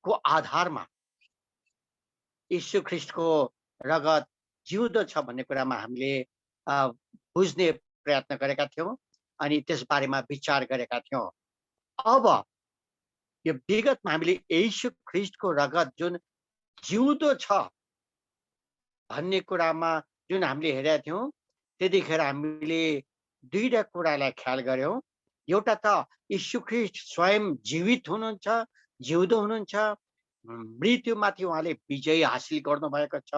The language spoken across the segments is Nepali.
को आधारमा यीशु ख्रीष्टको रगत जिउँदो छ भन्ने कुरामा हामीले बुझ्ने प्रयत्न गरेका थियौँ अनि त्यस बारेमा विचार गरेका थियौँ। अब यो विगतमा हामीले यीशु ख्रीष्टको रगत जुन जिउँदो छ भन्ने कुरामा जुन हामीले हेरेका थियौँ, त्यतिखेर हामीले दुईटा कुरालाई ख्याल गर्यौँ। एउटा त यीशु ख्रीष्ट स्वयं जीवित हुनुहुन्छ, जिउँदो हुनुहुन्छ। मृत्युमाथि उहाँले विजय हासिल गर्नुभएको छ,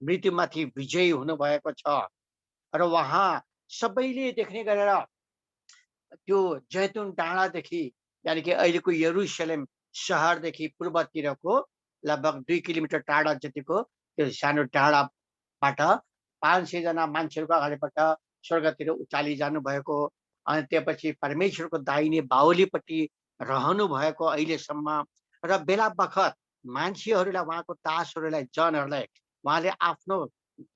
मृत्युमाथि विजयी हुनुभएको छ र उहाँ सबैले देख्ने गरेर त्यो जैतुन डाँडादेखि यानि कि अहिलेको यरुशलेम सहरदेखि पूर्वतिरको लगभग 2 किलोमिटर टाढा जतिको त्यो सानो डाँडाबाट 500 जना मान्छेहरूको अगाडिबाट स्वर्गतिर उचाली जानुभएको अनि त्यसपछि परमेश्वरको दाहिने बाहुलीपट्टि रहनु भएको अहिलेसम्म र बेला बखत मान्छेहरूलाई उहाँको दासहरूलाई जनहरूलाई उहाँले आफ्नो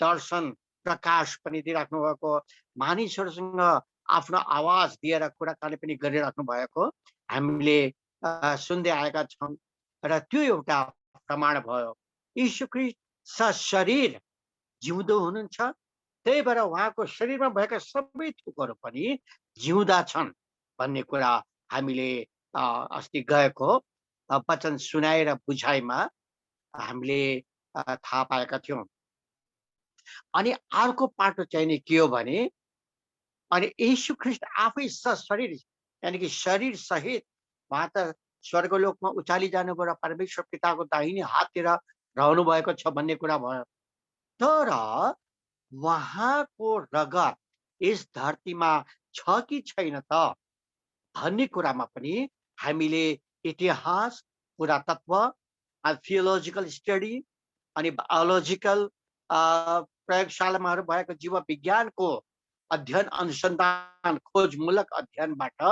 दर्शन प्रकाश पनि दिइराख्नु भएको मानिसहरूसँग आफ्नो आवाज दिएर कुराकानी पनि गरिराख्नु भएको हामीले सुन्दै आएका छौँ र त्यो एउटा प्रमाण भयो। यीशु ख्रीष्ट शरीर जिउँदो हुनुहुन्छ, त्यही भएर उहाँको शरीरमा भएका सबै थोकहरू पनि जिउँदा छन् भन्ने कुरा हामीले अस्ति गएको वचन सुनाएर बुझाइमा हामीले थाहा पाएका थियौँ। अनि अर्को पाटो चाहिँ नि के हो भने अनि यीशु ख्रीष्ट आफै शरीर यानि कि शरीर सहित उहाँ त स्वर्गलोकमा उचाली जानुभयो र परमेश्वर पिताको दाहिने हाततिर रहनु भएको छ भन्ने कुरा भयो। तर उहाँको रगत यस धरतीमा छ कि छैन त भन्ने कुरामा पनि हामीले इतिहास, पुरातत्व, थियोलोजिकल स्टडी अनि बायोलोजिकल प्रयोगशालामा भएको जीव विज्ञानको अध्ययन अनुसन्धान खोजमूलक अध्ययनबाट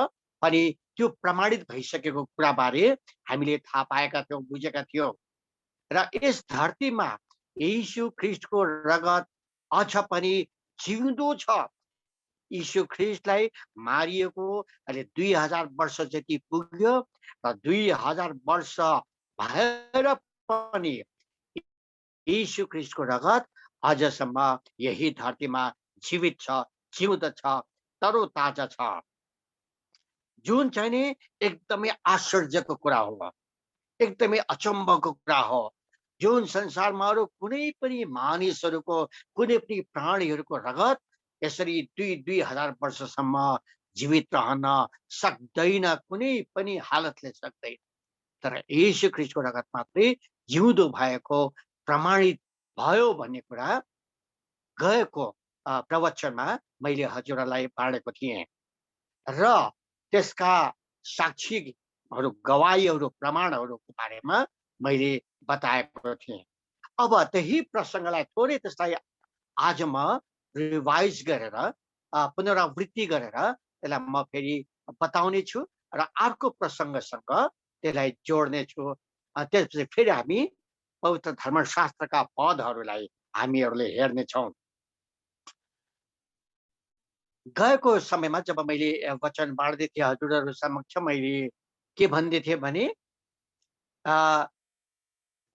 पनि त्यो प्रमाणित भइसकेको कुराबारे हामीले थाहा पाएका थियौँ, बुझेका थियौँ र यस धरतीमा यीशु ख्रीष्टको रगत अझ पनि जिउँदो छ। यीशु ख्रीष्टलाई मारिएको अहिले 2000 वर्ष जति पुग्यो र 2000 वर्ष भएर पनि यीशु ख्रीष्टको रगत अझसम्म यही धरतीमा जीवित छ, जिउँदो छ, तरोताजा छ, जुन चाहिँ नि एकदमै आश्चर्यको कुरा हो, एकदमै अचम्मको कुरा हो। जुन संसारमा अरू कुनै पनि मानिसहरूको कुनै पनि प्राणीहरूको रगत यसरी 2000 वर्षसम्म जीवित रहन सक्दैन, कुनै पनि हालतले सक्दैन। तर यीशु ख्रीष्टको रगत मात्रै जिउँदो भएको प्रमाणित भयो भन्ने कुरा गएको प्रवचनमा मैले हजुरहरूलाई बाँडेको थिएँ र त्यसका साक्षीहरू, गवाहीहरू, प्रमाणहरूको बारेमा मैले बताएको थिएँ। अब त्यही प्रसङ्गलाई थोरै त्यसलाई आज म रिभाइज गरेर पुनरावृत्ति गरेर त्यसलाई म फेरि बताउने छु र अर्को प्रसङ्गसँग त्यसलाई जोड्ने छु। त्यसपछि फेरि हामी पवित्र धर्मशास्त्रका पदहरूलाई हामीहरूले हेर्नेछौँ। गएको समयमा जब मैले वचन बाँड्दै थिएँ हजुरहरू समक्ष मैले के भन्दै थिएँ भने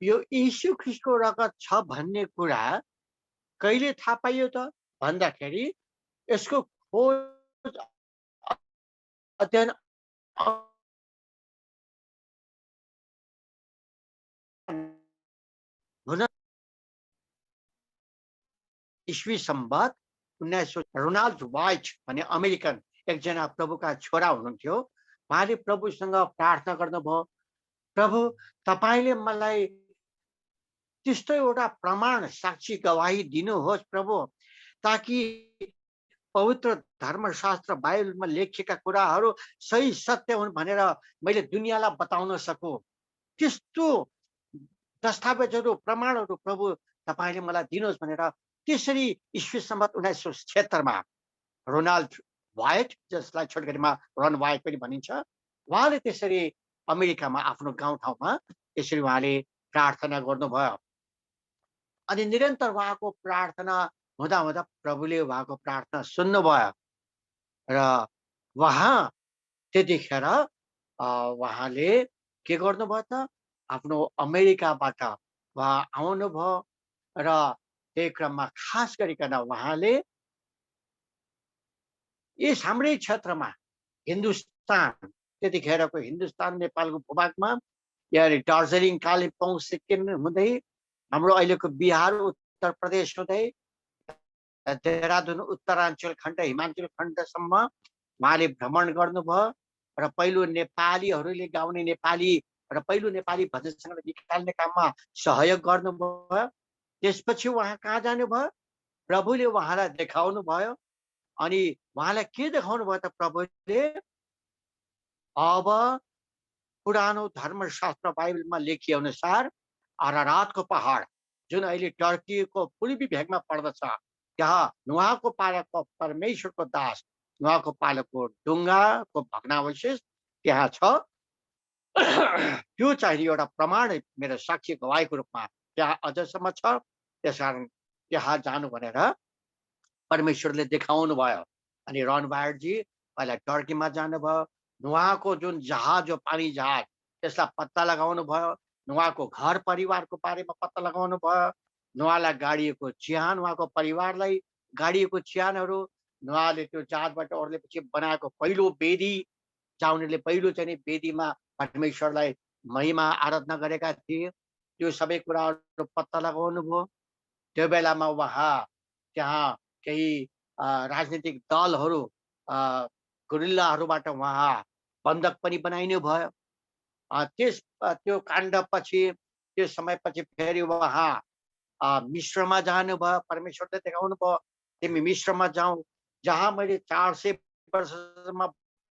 यो यीशु ख्रीष्टको रगत छ भन्ने कुरा कहिले थाहा पाइयो त भन्दाखेरि यसको खोज अध्ययन हुन इस्वी सम्बत 1900 रोनाल्ड वाइट भन्ने अमेरिकन एकजना प्रभुका छोरा हुनुहुन्थ्यो। उहाँले प्रभुसँग प्रार्थना गर्नुभयो, प्रभु तपाईँले मलाई त्यस्तो एउटा प्रमाण, साक्षी, गवाही दिनुहोस् प्रभु, ताकि पवित्र धर्मशास्त्र बाइबलमा लेखिएका कुराहरू सही सत्य हुन् भनेर मैले दुनियाँलाई बताउन सकूँ। त्यस्तो दस्तावेजहरू, प्रमाणहरू प्रभु तपाईँले मलाई दिनुहोस् भनेर त्यसरी इस्वी सम्बत 1976 मा रोनाल्ड वाइट, जसलाई छोटकरीमा रन वाइट पनि भनिन्छ, उहाँले त्यसरी अमेरिकामा आफ्नो गाउँठाउँमा त्यसरी उहाँले प्रार्थना गर्नुभयो। अनि निरन्तर उहाँको प्रार्थना हुँदा हुँदा प्रभुले उहाँको प्रार्थना सुन्नुभयो र उहाँ त्यतिखेर उहाँले के गर्नुभयो त आफ्नो अमेरिकाबाट उहाँ आउनुभयो र त्यही क्रममा खास गरिकन उहाँले यस हाम्रै क्षेत्रमा हिन्दुस्तान, त्यतिखेरको हिन्दुस्तान नेपालको भूभागमा यहाँ दार्जिलिङ, कालिम्पोङ, सिक्किम हुँदै हाम्रो अहिलेको बिहार, उत्तर प्रदेश हुँदै देहरादुन उत्तराञ्चल खण्ड, हिमाञ्चल खण्डसम्म उहाँले भ्रमण गर्नुभयो र पहिलो नेपालीहरूले गाउने नेपाली र पहिलो नेपाली भजन सङ्ग्रह निकाल्ने काममा सहयोग गर्नुभयो। त्यसपछि उहाँ कहाँ जानुभयो? प्रभुले उहाँलाई देखाउनु भयो अनि उहाँलाई के देखाउनु भयो त प्रभुले? अब पुरानो धर्मशास्त्र बाइबलमा लेखिए अनुसार अरारातको पहाड, जुन अहिले टर्कीको पूर्वी भेगमा पर्दछ, त्यहाँ नुहाको पालकको परमेश्वरको दास नुहाको पालकको ढुङ्गाको भग्नावशेष त्यहाँ छ। त्यो चाहिँ एउटा प्रमाण मेरो साक्षी गवाईको रूपमा त्यहाँ अझसम्म छ। त्यसकारण त्यहाँ जानु भनेर परमेश्वरले देखाउनु भयो। अनि रनवायरजी पहिला टर्कीमा जानुभयो। नुहाको जुन जहाज हो, पानी जहाज, त्यसलाई पत्ता लगाउनु भयो। नुहाको घर परिवारको बारेमा पत्ता लगाउनु भयो। नुहालाई गाडिएको चिहान, उहाँको परिवारलाई गाडिएको चिहानहरू, नुहाले त्यो जहाजबाट ओर्लेपछि बनाएको पहिलो वेदी, जहाँ उनीहरूले पहिलो चाहिँ वेदीमा परमेश्वरलाई महिमा आराधना गरेका थिए, त्यो सबै कुराहरू पत्ता लगाउनु भयो। त्यो बेलामा उहाँ त्यहाँ केही राजनीतिक दलहरू, गुरिल्लाहरूबाट उहाँ बन्धक पनि बनाइनु भयो। त्यो काण्डपछि, त्यो समयपछि फेरि उहाँ मिश्रमा जानुभयो। परमेश्वरले देखाउनु भयो, तिमी मिश्रमा जाऊ, जहाँ मैले 400 वर्षसम्म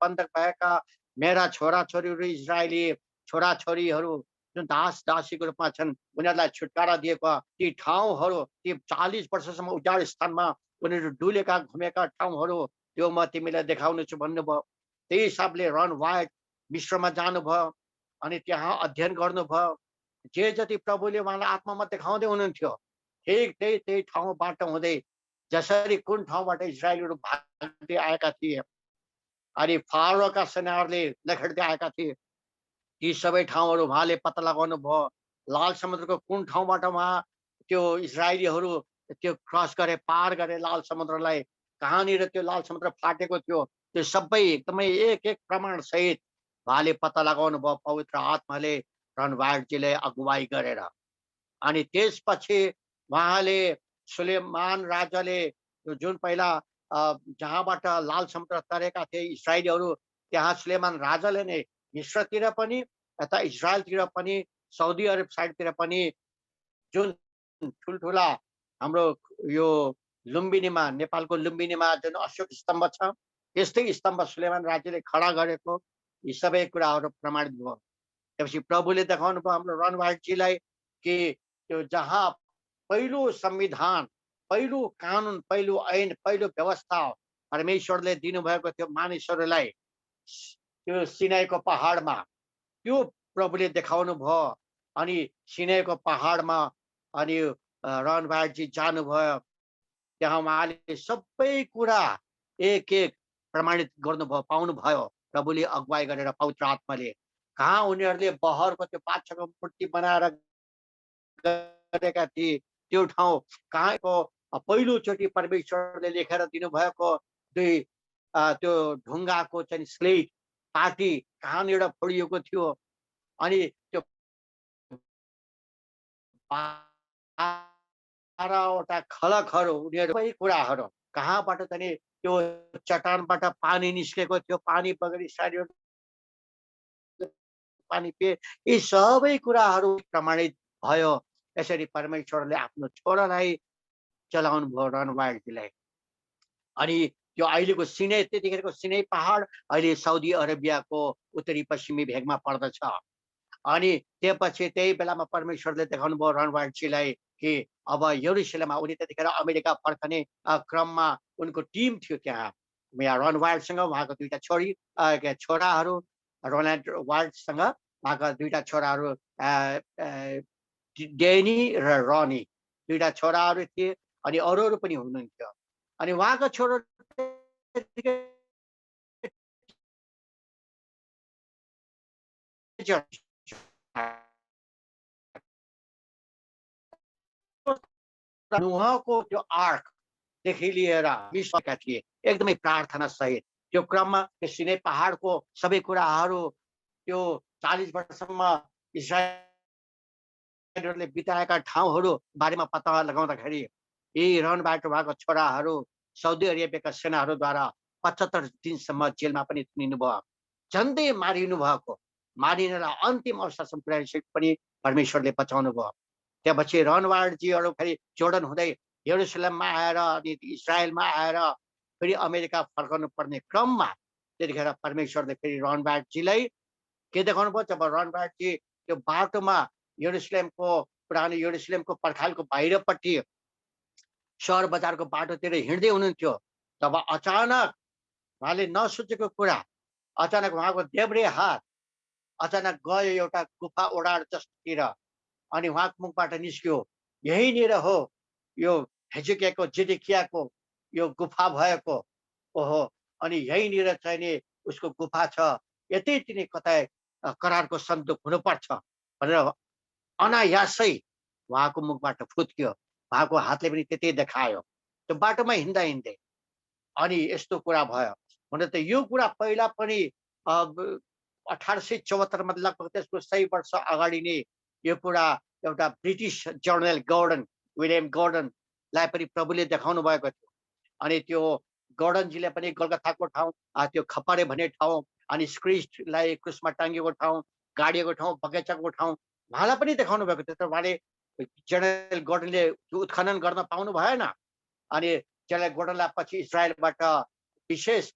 बन्धक भएका मेरा छोराछोरीहरू, इजरायली छोराछोरीहरू जुन दास दासीको रूपमा छन्, उनीहरूलाई छुटकारा दिएको ती ठाउँहरू, ती 40 वर्षसम्म उजाड स्थानमा उनीहरू डुलेका घुमेका ठाउँहरू, त्यो म तिमीलाई देखाउनेछु भन्नुभयो। त्यही हिसाबले रन वाइट मिश्रमा जानुभयो अनि त्यहाँ अध्ययन गर्नुभयो। जे जति प्रभुले उहाँलाई आत्मामा देखाउँदै हुनुहुन्थ्यो, ठिक त्यही ठाउँबाट हुँदै, जसरी कुन ठाउँबाट इजरायलीहरू भाग्दै आएका थिए अनि फारोका सेनाहरूले लखेड्दै आएका थिए, ती सबै ठाउँहरू उहाँले पत्ता लगाउनु भयो। लाल समुद्रको कुन ठाउँबाट उहाँ त्यो इजरायलीहरू त्यो क्रस गरे, पार गरे लाल समुद्रलाई, कहाँनिर त्यो लाल समुद्र फाटेको थियो, त्यो सबै एकदमै एक एक प्रमाण सहित उहाँले पत्ता लगाउनु भयो पवित्र आत्माले रणवायरजीले अगुवाई गरेर। अनि त्यसपछि उहाँले सुलेमान राजाले जुन पहिला जहाँबाट लाल समुद्र तरेका थिए इजरायलीहरू, त्यहाँ सुलेमान राजाले नै मिश्रतिर पनि, यता इजरायलतिर पनि, साउदी अरब साइडतिर पनि जुन ठुल्ठुला हाम्रो यो लुम्बिनीमा, नेपालको लुम्बिनीमा जुन अशोक स्तम्भ छ, त्यस्तै स्तम्भ सुलेमान राजाले खडा गरेको, यी सबै कुराहरू प्रमाणित भयो। त्यसपछि प्रभुले देखाउनु भयो हाम्रो रणवायरजीलाई कि त्यो जहाँ पहिलो संविधान, पहिलो कानुन, पहिलो ऐन, पहिलो व्यवस्था परमेश्वरले दिनुभएको थियो मानिसहरूलाई, त्यो सिनाईको पहाडमा, त्यो प्रभुले देखाउनु भयो। अनि सिनाईको पहाडमा अनि रणवायरजी जानुभयो, त्यहाँ उहाँले सबै कुरा एक एक प्रमाणित गर्नुभयो, पाउनुभयो प्रभुले अगुवाई गरेर पवित्र आत्माले। कहाँ उनीहरूले बहरको त्यो बादशाहको मूर्ति बनाएर गरेका थिए, त्यो ठाउँ कहाँको पहिलोचोटि परमेश्वरले लेखेर दिनुभएको त्यो ढुङ्गाको चाहिँ स्लेट पार्टी कहाँनिर फोडिएको थियो, अनि त्यो 12वटा खलकहरू, उनीहरू सबै कुराहरू कहाँबाट चाहिँ त्यो चट्टानबाट पानी निस्केको थियो, पानी बगेर इस्रायलीहरू पानी पिए, यी सबै कुराहरू प्रमाणित भयो। यसरी परमेश्वरले आफ्नो छोरालाई चलाउनु भयो रणवायरजीलाई। अनि त्यो अहिलेको सिनै, त्यतिखेरको सिनै पहाड अहिले साउदी अरेबियाको उत्तरी पश्चिमी भेगमा पर्दछ। अनि त्यसपछि त्यही बेलामा परमेश्वरले देखाउनु भयो रणवायरजीलाई कि अब यरुशलेममा, उनी त्यतिखेर अमेरिका फर्कने क्रममा उनको टिम थियो त्यहाँ। यहाँ रणवायरसँग उहाँको दुईटा छोराहरू, रोनाल्ड वायरसँग उहाँका दुईटा छोराहरू डेनी र रनी, दुईटा छोराहरू थिए अनि अरू पनि हुनुहुन्थ्यो। अनि उहाँको छोरो नुहको त्यो आर्कदेखि लिएर मिसका थिए एकदमै प्रार्थना सहित। त्यो क्रममा त्यो सिनै पहाडको सबै कुराहरू त्यो 40 वर्षसम्म इस्राएलहरूले बिताएका ठाउँहरू बारेमा पत्ता लगाउँदाखेरि यी रहनबाट उहाँको छोराहरू साउदी अरेबियाका सेनाहरूद्वारा 75 दिनसम्म जेलमा पनि थुनिनुभयो। झन्डै मारिनु भएको, मारिनलाई अन्तिम अवस्थासम्म पुर्याइसके पनि परमेश्वरले बचाउनु भयो। त्यसपछि रहनवाडजीहरू फेरि जोर्डन हुँदै यरुसलेममा आएर अनि इस्रायलमा आएर फेरि अमेरिका फर्कनु पर्ने क्रममा त्यतिखेर परमेश्वरले फेरि रहनवाडजीलाई के देखाउनु भयो? जब रहनवाडजी त्यो बाटोमा यरुसलेमको पुरानो यरुसलेमको पर्खालको बाहिरपट्टि सहर बजारको बाटोतिर हिँड्दै हुनुहुन्थ्यो, तब अचानक उहाँले नसोचेको कुरा, अचानक उहाँको देब्रे हात अचानक गयो एउटा गुफा ओडार जस्तोतिर अनि उहाँको मुखबाट निस्क्यो, यहीँनिर हो यो हेजेकियाको जेडेकियाको यो गुफा भएको, ओहो अनि यहीँनिर चाहिँ नि उसको गुफा छ, यतै तिनी कतै करारको सन्दुक हुनुपर्छ भनेर अनायासै उहाँको मुखबाट फुत्क्यो। उहाँको हातले पनि त्यतै देखायो। त्यो बाटोमा हिँड्दा हिँड्दै अनि यस्तो कुरा भयो। हुन त यो कुरा पहिला पनि 1874 मा लगभग त्यसको 100 वर्ष अगाडि नै यो कुरा एउटा ब्रिटिस जर्नल विलियम गॉर्डनलाई पनि प्रभुले देखाउनु भएको थियो। अनि त्यो गॉर्डनजीले पनि गलगथाको ठाउँ, त्यो खप्परे भन्ने ठाउँ, अनि क्रिस्टलाई क्रुसमा टाँगिएको ठाउँ, गाडिएको ठाउँ, बगैँचाको ठाउँ उहाँलाई पनि देखाउनु भएको थियो। तर उहाँले जनरल गॉर्डनले उत्खनन गर्न पाउनु भएन। अनि जनरल गॉर्डनलाई पछि इजरायलबाट विशेष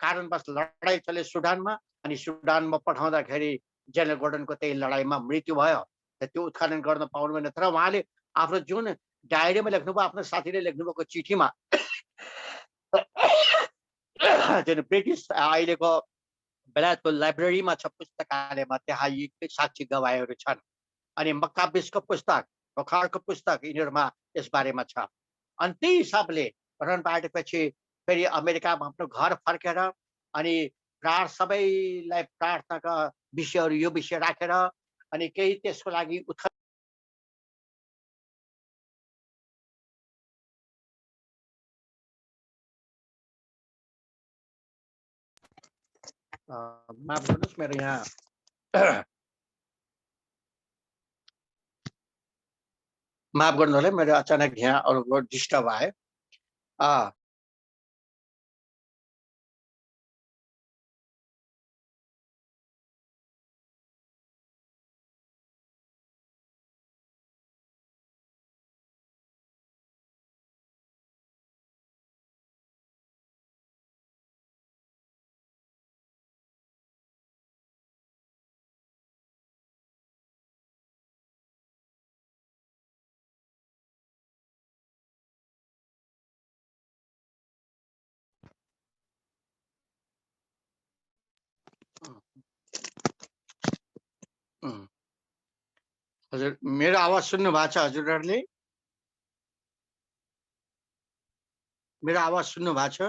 कारणवश लडाइँ चले सुडानमा, अनि सुडानमा पठाउँदाखेरि जनरल गॉर्डनको त्यही लडाइँमा मृत्यु भयो। त्यो उत्खनन गर्न पाउनु भएन। तर उहाँले आफ्नो जुन डायरीमा लेख्नुभयो, आफ्नो साथीले लेख्नुभएको चिठीमा जुन ब्रिटिस अहिलेको बेलायतको लाइब्रेरीमा छ पुस्तकालयमा, त्यहाँ यी साक्षी गवाईहरू छन्। अनि मक्काबिसको पुस्तक, बखारको पुस्तक यिनीहरूमा यसबारेमा छ। अनि त्यही हिसाबले रहनबाटपछि फेरि अमेरिकामा आफ्नो घर फर्केर अनि सबैलाई प्रार्थनाका विषयहरू यो विषय राखेर अनि केही त्यसको लागि माफ गर्नुहोस् मेरो यहाँ माफ गर्नु होला, मेरो अचानक यहाँ अरू डिस्टर्ब आयो। हजुर मेरो आवाज सुन्नु भएको छ? हजुरहरूले मेरो आवाज सुन्नु भएको छ?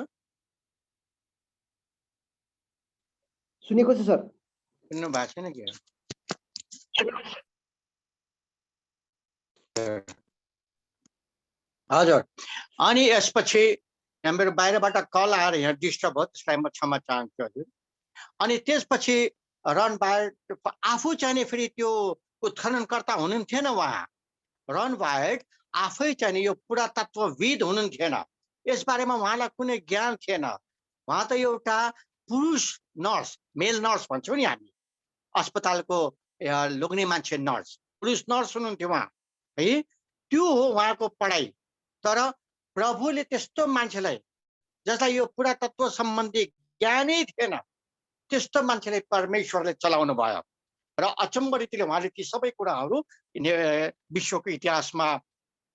सुनेको छ सर। सुन्नु भएको छैन के? हजुर। अनि यसपछि मेरो बाहिरबाट कल आएर यहाँ डिस्टर्ब भयो, त्यसलाई म क्षमा चाहन्छु हजुर। अनि त्यसपछि रहनवाड आफू चाहिँ फेरि त्यो उत्खननकर्ता हुनुहुन्थेन। उहाँ रहनवाड आफै चाहिँ यो पुरातत्वविद हुनुहुन्थेन। यसबारेमा उहाँलाई कुनै ज्ञान थिएन। उहाँ त एउटा पुरुष नर्स, मेल नर्स भन्छौँ नि हामी, अस्पतालको लोग्ने मान्छे नर्स, पुरुष नर्स हुनुहुन्थ्यो उहाँ है। त्यो हो उहाँको पढाइ। तर प्रभुले त्यस्तो मान्छेलाई जसलाई यो पुरातत्व सम्बन्धी ज्ञानै थिएन, त्यस्तो मान्छेलाई परमेश्वरले चलाउनु भयो र अचम्म रीतिले उहाँले ती सबै कुराहरू विश्वको इतिहासमा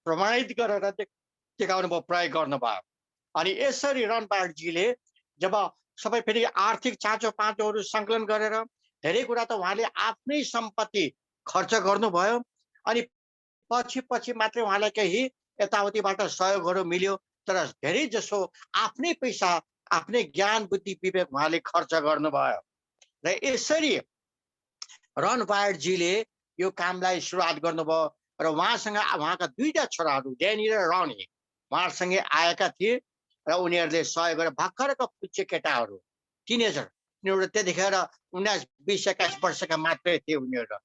प्रमाणित गरेर देखाउनु भयो, प्रयोग गर्नुभयो। अनि यसरी रहनवाडजीले जब सबै फेरि आर्थिक चाँचो पाँचोहरू सङ्कलन गरेर धेरै कुरा त उहाँले आफ्नै सम्पत्ति खर्च गर्नुभयो। अनि पछि मात्रै उहाँलाई केही यताउतिबाट सहयोगहरू मिल्यो। तर धेरै जसो आफ्नै पैसा, आफ्नै ज्ञान बुद्धि विवेक उहाँले खर्च गर्नुभयो। र यसरी रहनवाडजीले यो कामलाई सुरुवात गर्नुभयो र उहाँसँग उहाँका दुईटा छोराहरू ड्यानी र रनी उहाँसँगै आएका थिए र उनीहरूले सहयोग गरेर भर्खरका पुच्चे केटाहरू टिनेजर उनीहरू त्यतिखेर 19, 20, 21 वर्षका मात्रै थिए उनीहरू।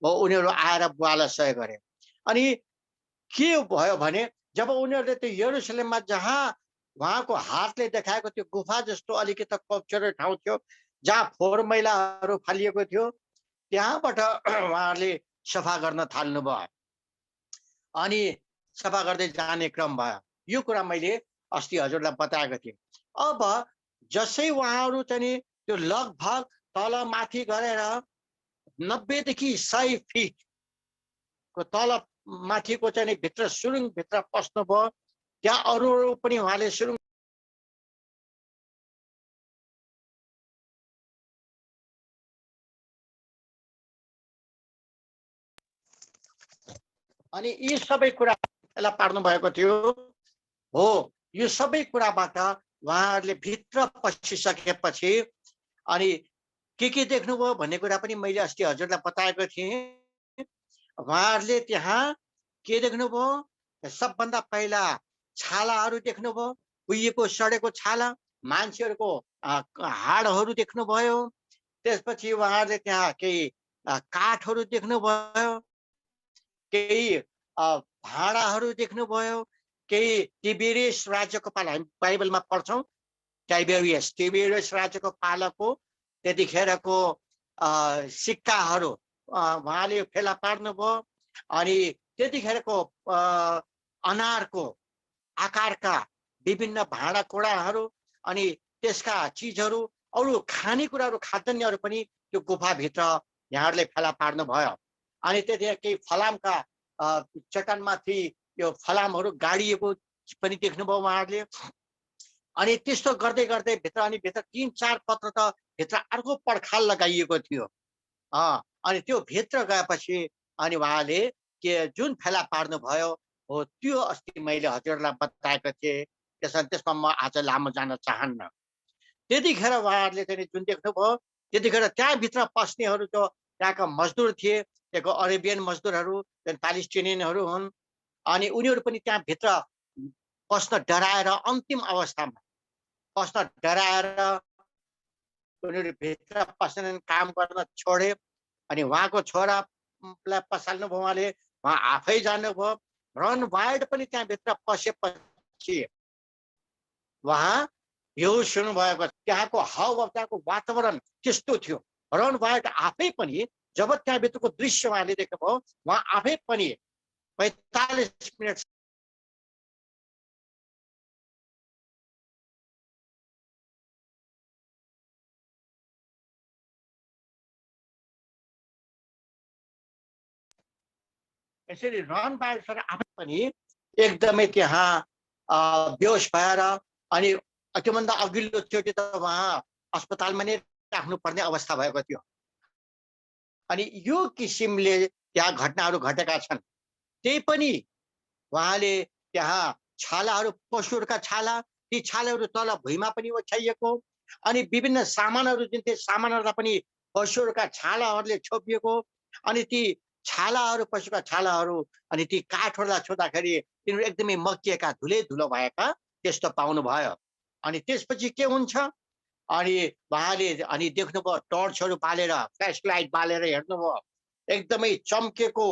हो उनीहरू आएर बुवालाई सहयोग गरे। अनि के भयो भने जब उनीहरूले त्यो यरुशलेममा जहाँ उहाँको हातले देखाएको त्यो गुफा जस्तो अलिकति कल्चरल ठाउँ थियो जहाँ फोहोर मैलाहरू फालिएको थियो त्यहाँबाट उहाँहरूले सफा गर्न थाल्नुभयो। अनि सफा गर्दै जाने क्रम भयो। यो कुरा मैले अस्ति हजुरलाई बताएको थिएँ। अब जसै उहाँहरू चाहिँ त्यो लगभग तल माथि गरेर 90 देखि 100 फिटको तल माथिको चाहिँ भित्र सुरुङभित्र पस्नुभयो। त्यहाँ अरू पनि उहाँले सुरुङ अनि यी सबै कुरा फेला पार्नु भएको थियो। हो यो सबै कुराबाट उहाँहरूले भित्र पसिसकेपछि अनि के देख्नुभयो भन्ने कुरा पनि मैले अस्ति हजुरलाई बताएको थिएँ। उहाँहरूले त्यहाँ के देख्नुभयो? सबभन्दा पहिला छालाहरू देख्नुभयो, कुहिएको सडेको छाला, मान्छेहरूको हाडहरू देख्नुभयो। त्यसपछि उहाँहरूले त्यहाँ केही काठहरू देख्नुभयो, केही भाँडाहरू देख्नुभयो, केही तिबेरियस राज्यको पाला हामी बाइबलमा पढ्छौँ तिबेरियस राज्यको पालाको त्यतिखेरको सिक्काहरू उहाँले फेला पार्नुभयो। अनि त्यतिखेरको अनारको आकारका विभिन्न भाँडाकुँडाहरू अनि त्यसका चिजहरू अरू खानेकुराहरू खाद्यान्नहरू पनि त्यो गुफाभित्र यहाँहरूले फेला पार्नुभयो। अनि त्यतिखेर केही फलामका चट्टानमाथि यो फलामहरू गाडिएको पनि देख्नुभयो उहाँहरूले। अनि त्यस्तो गर्दै गर्दै भित्र अनि भित्र 3-4 पत्र त भित्र अर्को पर्खाल लगाइएको थियो। अनि त्यो भित्र गएपछि अनि उहाँले के जुन फेला पार्नुभयो हो त्यो अस्ति मैले हजुरलाई बताएको थिएँ। त्यसमा म आज लामो जान चाहन्न। त्यतिखेर उहाँहरूले चाहिँ जुन देख्नुभयो त्यतिखेर त्यहाँभित्र पस्नेहरू जो त्यहाँका मजदुर थिए, त्यहाँको अरेबियन मजदुरहरू प्यालेस्टिनियनहरू हुन्। अनि उनीहरू पनि त्यहाँभित्र पस्न डराएर अन्तिम अवस्थामा पस्न डराएर उनीहरू भित्र पस्न काम गर्न छोडे। अनि उहाँको छोरालाई पसाल्नुभयो उहाँले, उहाँ आफै जानुभयो। रन वाइल्ड पनि त्यहाँभित्र पसेपछि उहाँ यो सुन्नुभएको त्यहाँको हावा त्यहाँको वातावरण त्यस्तो थियो। रन वाइल्ड आफै पनि जब त्यहाँभित्रको दृश्य उहाँले देख्नुभयो उहाँ आफै पनि 45 मिनट यसरी रन वाइल्ड आफै पनि एकदमै त्यहाँ बेहोस भएर अनि त्योभन्दा अघिल्लोचोटि त उहाँ अस्पतालमा नै राख्नुपर्ने अवस्था भएको थियो। अनि यो किसिमले त्यहाँ घटनाहरू घटेका छन्। त्यही पनि उहाँले त्यहाँ छालाहरू पशुहरूका छाला, ती छालाहरू तल भुइँमा पनि ओछ्याइएको अनि विभिन्न सामानहरू जुन थिए सामानहरूलाई पनि पशुहरूका छालाहरूले छोपिएको। अनि ती छालाहरू पशुका छालाहरू अनि ती काठहरूलाई छुँदाखेरि तिनीहरू एकदमै मकिएका धुलो भएका त्यस्तो पाउनुभयो। अनि त्यसपछि के हुन्छ अनि उहाँले अनि देख्नुभयो टर्चहरू बालेर फ्ल्यास लाइट बालेर हेर्नुभयो एकदमै चम्केको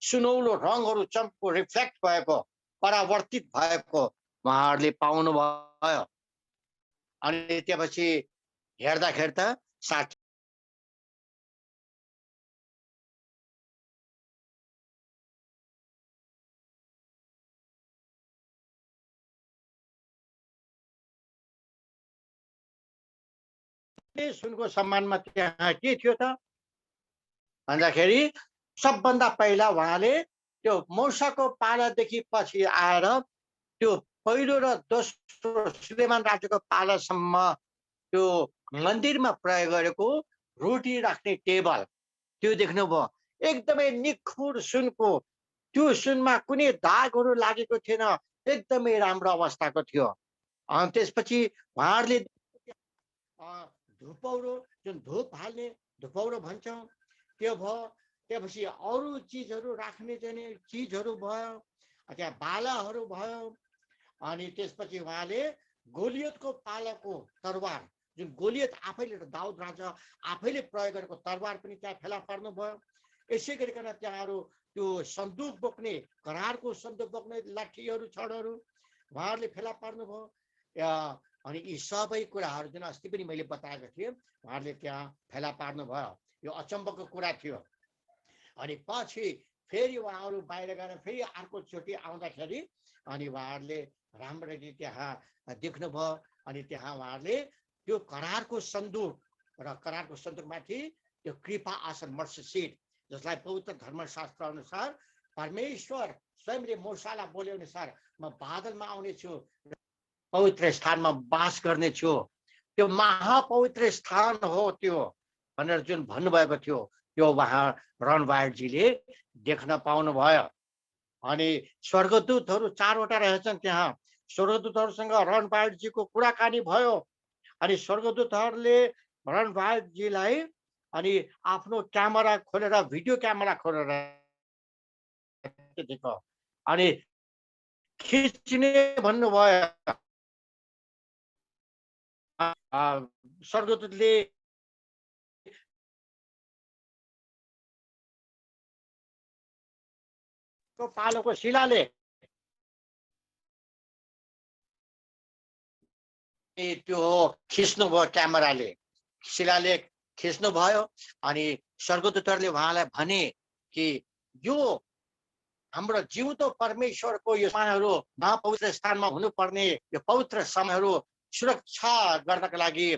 सुनौलो रङहरू चम्केको रिफ्लेक्ट भएको परावर्तित भएको उहाँहरूले पाउनुभयो। अनि त्यसपछि हेर्दाखेरि त साँच्चै सुनको सम्मानमा त्यहाँ के थियो त भन्दाखेरि सबभन्दा पहिला उहाँले त्यो मौसाको पालादेखि पछि आएर त्यो पहिलो र दोस्रो सुलेमान राज्यको पालासम्म त्यो मन्दिरमा प्रयोग गरेको रोटी राख्ने टेबल त्यो देख्नुभयो। एकदमै निखुर सुनको, त्यो सुनमा कुनै दागहरू लागेको थिएन, एकदमै राम्रो अवस्थाको थियो। अनि त्यसपछि उहाँहरूले धुपौरो जुन धुप हाल्ने धुपौरो भन्छौँ त्यो भयो। त्यसपछि अरू चिजहरू राख्ने चाहिँ चिजहरू भयो, त्यहाँ बालाहरू भयो। अनि त्यसपछि उहाँले गोलियतको पालाको तरवार, जुन गोलियत आफैले दाउद राजा आफैले प्रयोग गरेको तरवार पनि त्यहाँ फेला पार्नुभयो। यसै गरिकन त्यहाँहरू त्यो सन्दुक बोक्ने, करारको सन्दुक बोक्ने लाठीहरू, छडहरू उहाँहरूले फेला पार्नुभयो। अनि यी सबै कुराहरू जुन अस्ति पनि मैले बताएको थिएँ, उहाँहरूले त्यहाँ फेला पार्नुभयो। यो अचम्मको कुरा थियो। अनि पछि फेरि उहाँहरू बाहिर गएर फेरि अर्कोचोटि आउँदाखेरि अनि उहाँहरूले राम्ररी त्यहाँ देख्नुभयो। अनि त्यहाँ उहाँहरूले त्यो करारको सन्दुक र करारको सन्दुकमाथि त्यो कृपा आसन, मर्सी सिट, जसलाई पवित्र धर्मशास्त्र अनुसार परमेश्वर स्वयंले मूसालाई बोले अनुसार म बादलमा आउनेछु, पवित्र स्थानमा वास गर्नेछु, त्यो महापवित्र स्थान हो त्यो भनेर जुन भन्नुभएको थियो, त्यो उहाँ रणवायरजीले देख्न पाउनुभयो। अनि स्वर्गदूतहरू 4वटा रहेछन् त्यहाँ। स्वर्गदूतहरूसँग रणवायरजीको कुराकानी भयो। अनि स्वर्गदूतहरूले रणवायरजीलाई अनि आफ्नो क्यामेरा खोलेर, भिडियो क्यामेरा खोलेर देखो अनि खिच्ने भन्नुभयो। स्वर्गदूतले पालोको शिलाले त्यो खिच्नुभयो, क्यामेराले शिलाले खिच्नुभयो। अनि स्वर्गदूतहरूले उहाँलाई भने कि यो हाम्रो जिउँदो परमेश्वरको यो समयहरू, महापवित्र स्थानमा हुनुपर्ने यो पवित्र समयहरू सुरक्षा गर्नका लागि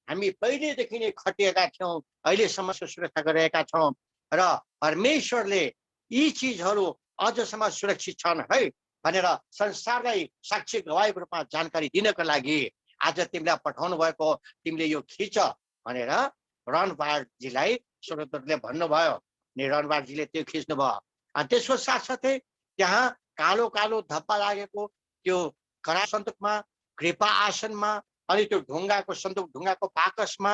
हामी पहिलेदेखि नै खटिएका थियौँ, अहिलेसम्म सुरक्षा गरिरहेका छौँ र परमेश्वरले यी चिजहरू अझसम्म सुरक्षित छन् है भनेर संसारलाई साक्षी गवाहीको रूपमा जानकारी दिनको लागि आज तिमीलाई पठाउनु भएको, तिमीले यो खिच भनेर रणवायरजीलाई स्वर्गदूतले भन्नुभयो। अनि रणवायरजीले त्यो खिच्नुभयो। अनि त्यसको साथसाथै त्यहाँ कालो कालो धप्पा लागेको त्यो करार सन्दुकमा, कृपा आसनमा, अनि त्यो ढुङ्गाको सन्दुक, ढुङ्गाको बाकसमा,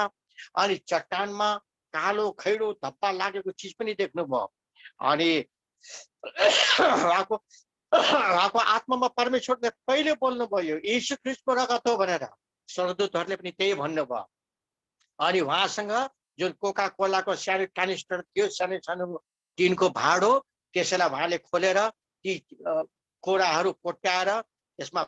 अनि चट्टानमा कालो खैरो धप्पा लागेको चिज पनि देख्नुभयो। अनि उहाँको आत्मामा परमेश्वरले पहिले बोल्नुभयो, यीशु ख्रीष्टको रगत हो भनेर। स्वर्गदूतहरूले पनि त्यही भन्नुभयो। अनि उहाँसँग जुन कोका कोलाको सानो क्यानिस्टर थियो, सानो सानो टिनको भाँडो, त्यसैलाई उहाँले खोलेर ती कोराहरू कोट्याएर त्यसमा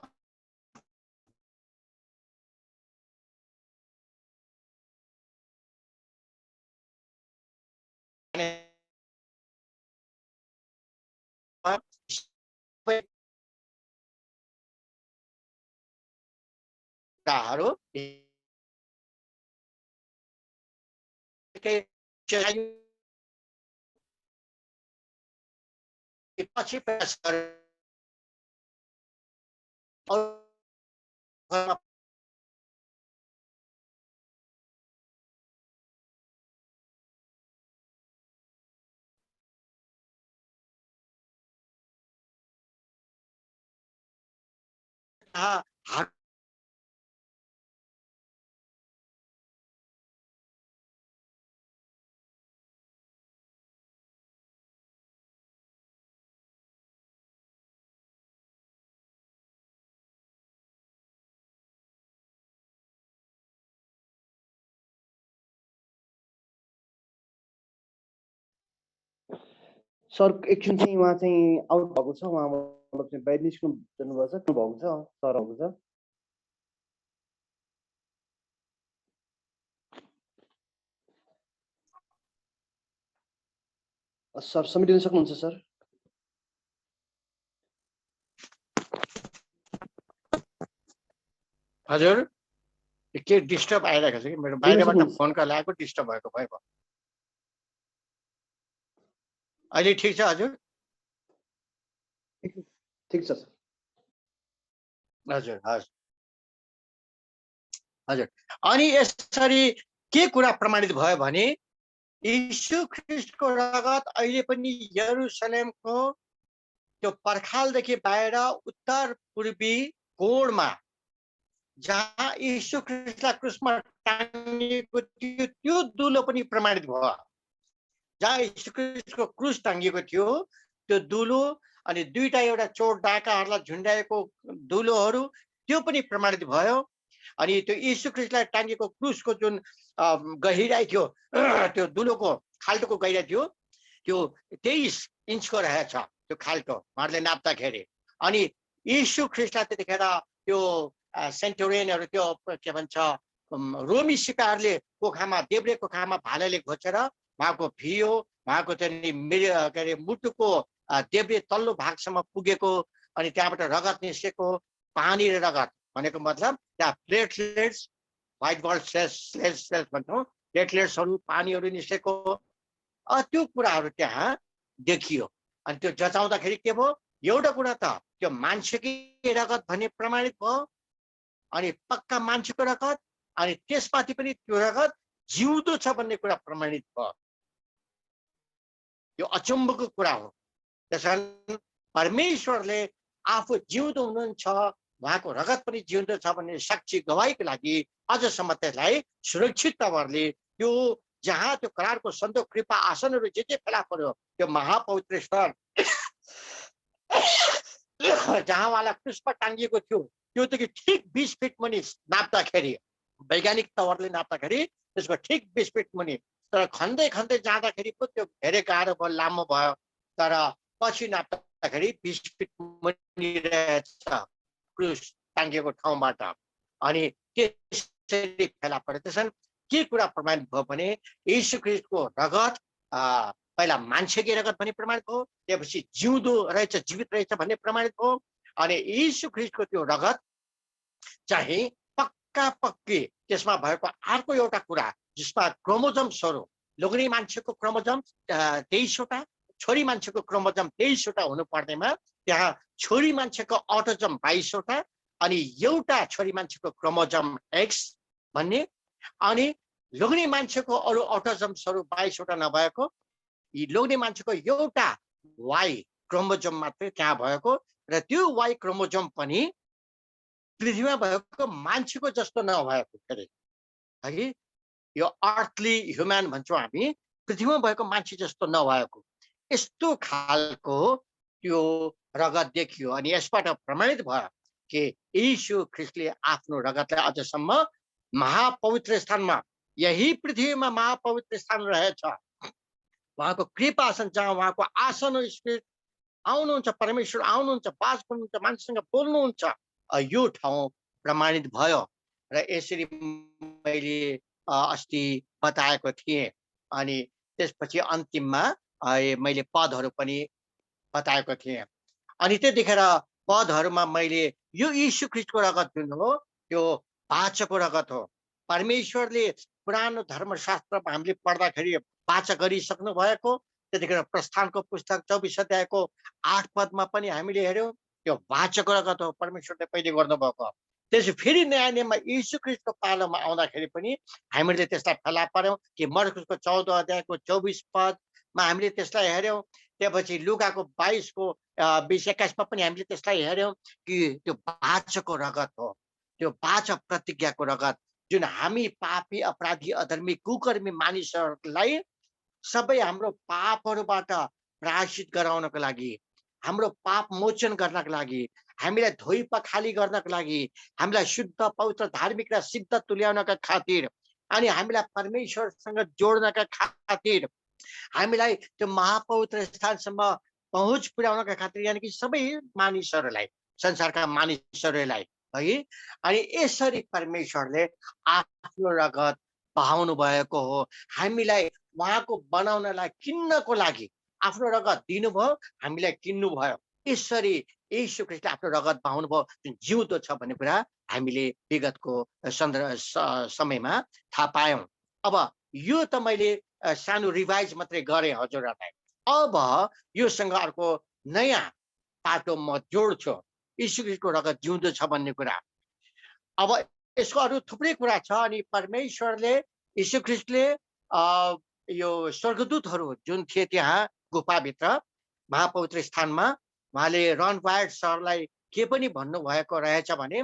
पछि प्रयास सर एकछिन चाहिँ उहाँ चाहिँ आउट भएको छ, उहाँ मतलब चाहिँ बाहिर निस्कनु जानुभएको छ, त्यो भएको छ सर, भएको छ। सर समेटिन सक्नुहुन्छ सर? हजुर, के डिस्टर्ब आइरहेको छ कि मेरो बाहिरबाट फोन कल आएको, डिस्टर्ब भएको भयो। अहिले ठिक छ हजुर? ठिक छ सर। हजुर हजुर हजुर। अनि यसरी के कुरा प्रमाणित भयो भने यीशु ख्रीष्टको रगत अहिले पनि यरुसलेमको त्यो पर्खालदेखि बाहिर उत्तर पूर्वी कोणमा जहाँ यीशु ख्रीष्टलाई क्रुसमा टाँगिएको थियो त्यो दुलो पनि प्रमाणित भयो। जहाँ यीशु ख्रीष्टको क्रुस टाङ्गिएको थियो त्यो दुलो अनि दुईटा एउटा चोर डाकाहरूलाई झुन्ड्याएको दुलोहरू त्यो पनि प्रमाणित भयो। अनि त्यो यीशु ख्रीष्टलाई टाङ्गिएको क्रुसको जुन गहिराइ थियो त्यो दुलोको खाल्टोको गहिराइ थियो त्यो 23 इन्चको रहेछ त्यो खाल्टो उहाँहरूले नाप्दाखेरि। अनि यीशु ख्रीष्टलाई त्यतिखेर त्यो सेन्टोरियनहरू त्यो के भन्छ रोमी सिपाहीहरूले कोखामा देब्रे कोखामा भालाले घोचेर उहाँको भियो उहाँको चाहिँ के अरे मुटुको देब्रे तल्लो भागसम्म पुगेको अनि त्यहाँबाट रगत निस्केको पानी र रगत भनेको मतलब त्यहाँ प्लेटलेट्स व्हाइट ब्लड सेल्स भन्छौँ प्लेटलेट्सहरू पानीहरू निस्केको त्यो कुराहरू त्यहाँ देखियो। अनि त्यो जचाउँदाखेरि के भयो एउटा कुरा त त्यो मान्छेकै रगत भन्ने प्रमाणित भयो अनि पक्का मान्छेको रगत अनि त्यसमाथि पनि त्यो रगत जिउँदो छ भन्ने कुरा प्रमाणित भयो। यो अचम्मको कुरा हो। त्यसकारण परमेश्वरले आफू जिउँदो हुनुहुन्छ उहाँको रगत पनि जिउँदो छ भन्ने साक्षी गवाईको लागि अझसम्म त्यसलाई सुरक्षित तवरले त्यो जहाँ त्यो करारको सन्दो कृपा आसनहरू जे फेला पर्यो त्यो महापवित्र स्थल जहाँ उहाँलाई क्रुसमा टाङ्गिएको थियो त्यो त ठिक 20 फिट मुनि नाप्दाखेरि वैज्ञानिक तवरले नाप्दाखेरि त्यसको ठिक 20 फिट मुनि तर खन्दै खन्दै जाँदाखेरि पो त्यो धेरै गाह्रो भयो लामो भयो तर पछि नाप्दाखेरि 20 फिट मुनि रहेछ क्रुस टाङ्गिएको ठाउँबाट। अनि त्यसरी फेला पर्यो। त्यसैले के कुरा प्रमाणित भयो भने यीशु ख्रीष्टको रगत पहिला मान्छेकै रगत भन्ने प्रमाणित भयो त्यसपछि जिउँदो रहेछ जीवित रहेछ भन्ने प्रमाणित भयो। अनि यीशु ख्रीष्टको त्यो रगत चाहिँ पक्का पक्की त्यसमा भएको अर्को एउटा कुरा जसमा क्रोमोजम्सहरू लोग्ने मान्छेको क्रोमोजम 23वटा छोरी मान्छेको क्रोमोजम 23वटा हुनु पर्नेमा त्यहाँ छोरी मान्छेको अटोजम 22वटा अनि एउटा छोरी मान्छेको क्रोमोजम एक्स भन्ने अनि लोग्ने मान्छेको अरू अटोजम्सहरू 22वटा नभएको यी लोग्ने मान्छेको एउटा वाइ क्रोमोजम मात्रै त्यहाँ भएको र त्यो वाइ क्रोमोजम पनि पृथ्वीमा भएको मान्छेको जस्तो नभएको फेरि है यो अर्थली ह्युमन भन्छौँ हामी पृथ्वीमा भएको मान्छे जस्तो नभएको यस्तो खालको त्यो रगत देखियो। अनि यसबाट प्रमाणित भयो कि यीशु ख्रीष्टले आफ्नो रगतलाई अझसम्म महापवित्र स्थानमा यही पृथ्वीमा महापवित्र स्थान रहेछ उहाँको कृपा आसन जहाँ उहाँको आसन स्पिरिट आउनुहुन्छ परमेश्वर आउनुहुन्छ बास गर्नुहुन्छ मान्छेसँग बोल्नुहुन्छ यो ठाउँ प्रमाणित भयो। र यसरी मैले अस्ति बताएको थिएँ। अनि त्यसपछि अन्तिममा मैले पदहरू पनि बताएको थिएँ। अनि त्यतिखेर पदहरूमा मैले यो यीशु ख्रीष्टको रगत जुन हो त्यो वाचाको रगत हो। परमेश्वरले पुरानो धर्मशास्त्रमा हामीले पढ्दाखेरि वाचा गरिसक्नु भएको त्यतिखेर प्रस्थानको पुस्तक 24 अध्यायको 8 पदमा पनि हामीले हेऱ्यौँ त्यो वाचाको रगत हो परमेश्वरले पहिले गर्नुभएको। त्यसै फेरि नयाँ नियममा यीशु ख्रीष्टको पालोमा आउँदाखेरि पनि हामीले त्यसलाई फेला पार्यौँ कि मर्कुसको 14 अध्यायको 24 पदमा हामीले त्यसलाई हेऱ्यौँ। त्यसपछि लुकाको 22को 20-21 पनि हामीले त्यसलाई हेऱ्यौँ कि त्यो वाचाको रगत हो त्यो वाचा प्रतिज्ञाको रगत जुन हामी पापी अपराधी अधर्मी कुकर्मी मानिसहरूलाई सबै हाम्रो पापहरूबाट प्रायश्चित गराउनको लागि हाम्रो पाप मोचन गर्नको लागि हामीलाई धोइ पखाली गर्नको लागि हामीलाई शुद्ध पवित्र धार्मिक र सिद्ध तुल्याउनका खातिर अनि हामीलाई परमेश्वरसँग जोड्नका खातिर हामीलाई त्यो महापवित्र स्थानसम्म पहुँच पुर्याउनका खातिर यानि कि सबै मानिसहरूलाई संसारका मानिसहरूलाई है। अनि यसरी परमेश्वरले आफ्नो रगत बहाउनु भएको हो हामीलाई उहाँको बनाउनलाई किन्नको लागि आफ्नो रगत दिनुभयो हामीलाई किन्नु भयो। यसरी यीशु ख्रीष्टले आफ्नो रगत बहाउनु भयो जुन जिउँदो छ भन्ने कुरा हामीले विगतको समयमा थाहा पायौँ। अब यो त मैले सानो रिभाइज मात्रै गरेँ हजुरहरूलाई। अब योसँग अर्को नयाँ पाटो म जोड्छु यीशु ख्रीष्टको रगत जिउँदो छ भन्ने कुरा। अब यसको अरू थुप्रै कुरा छ। अनि परमेश्वरले यीशु ख्रीष्टले यो स्वर्गदूतहरू जुन थिए त्यहाँ गुफाभित्र महापवित्र स्थानमा उहाँले रन वायर्ड सरलाई के पनि भन्नुभएको रहेछ भने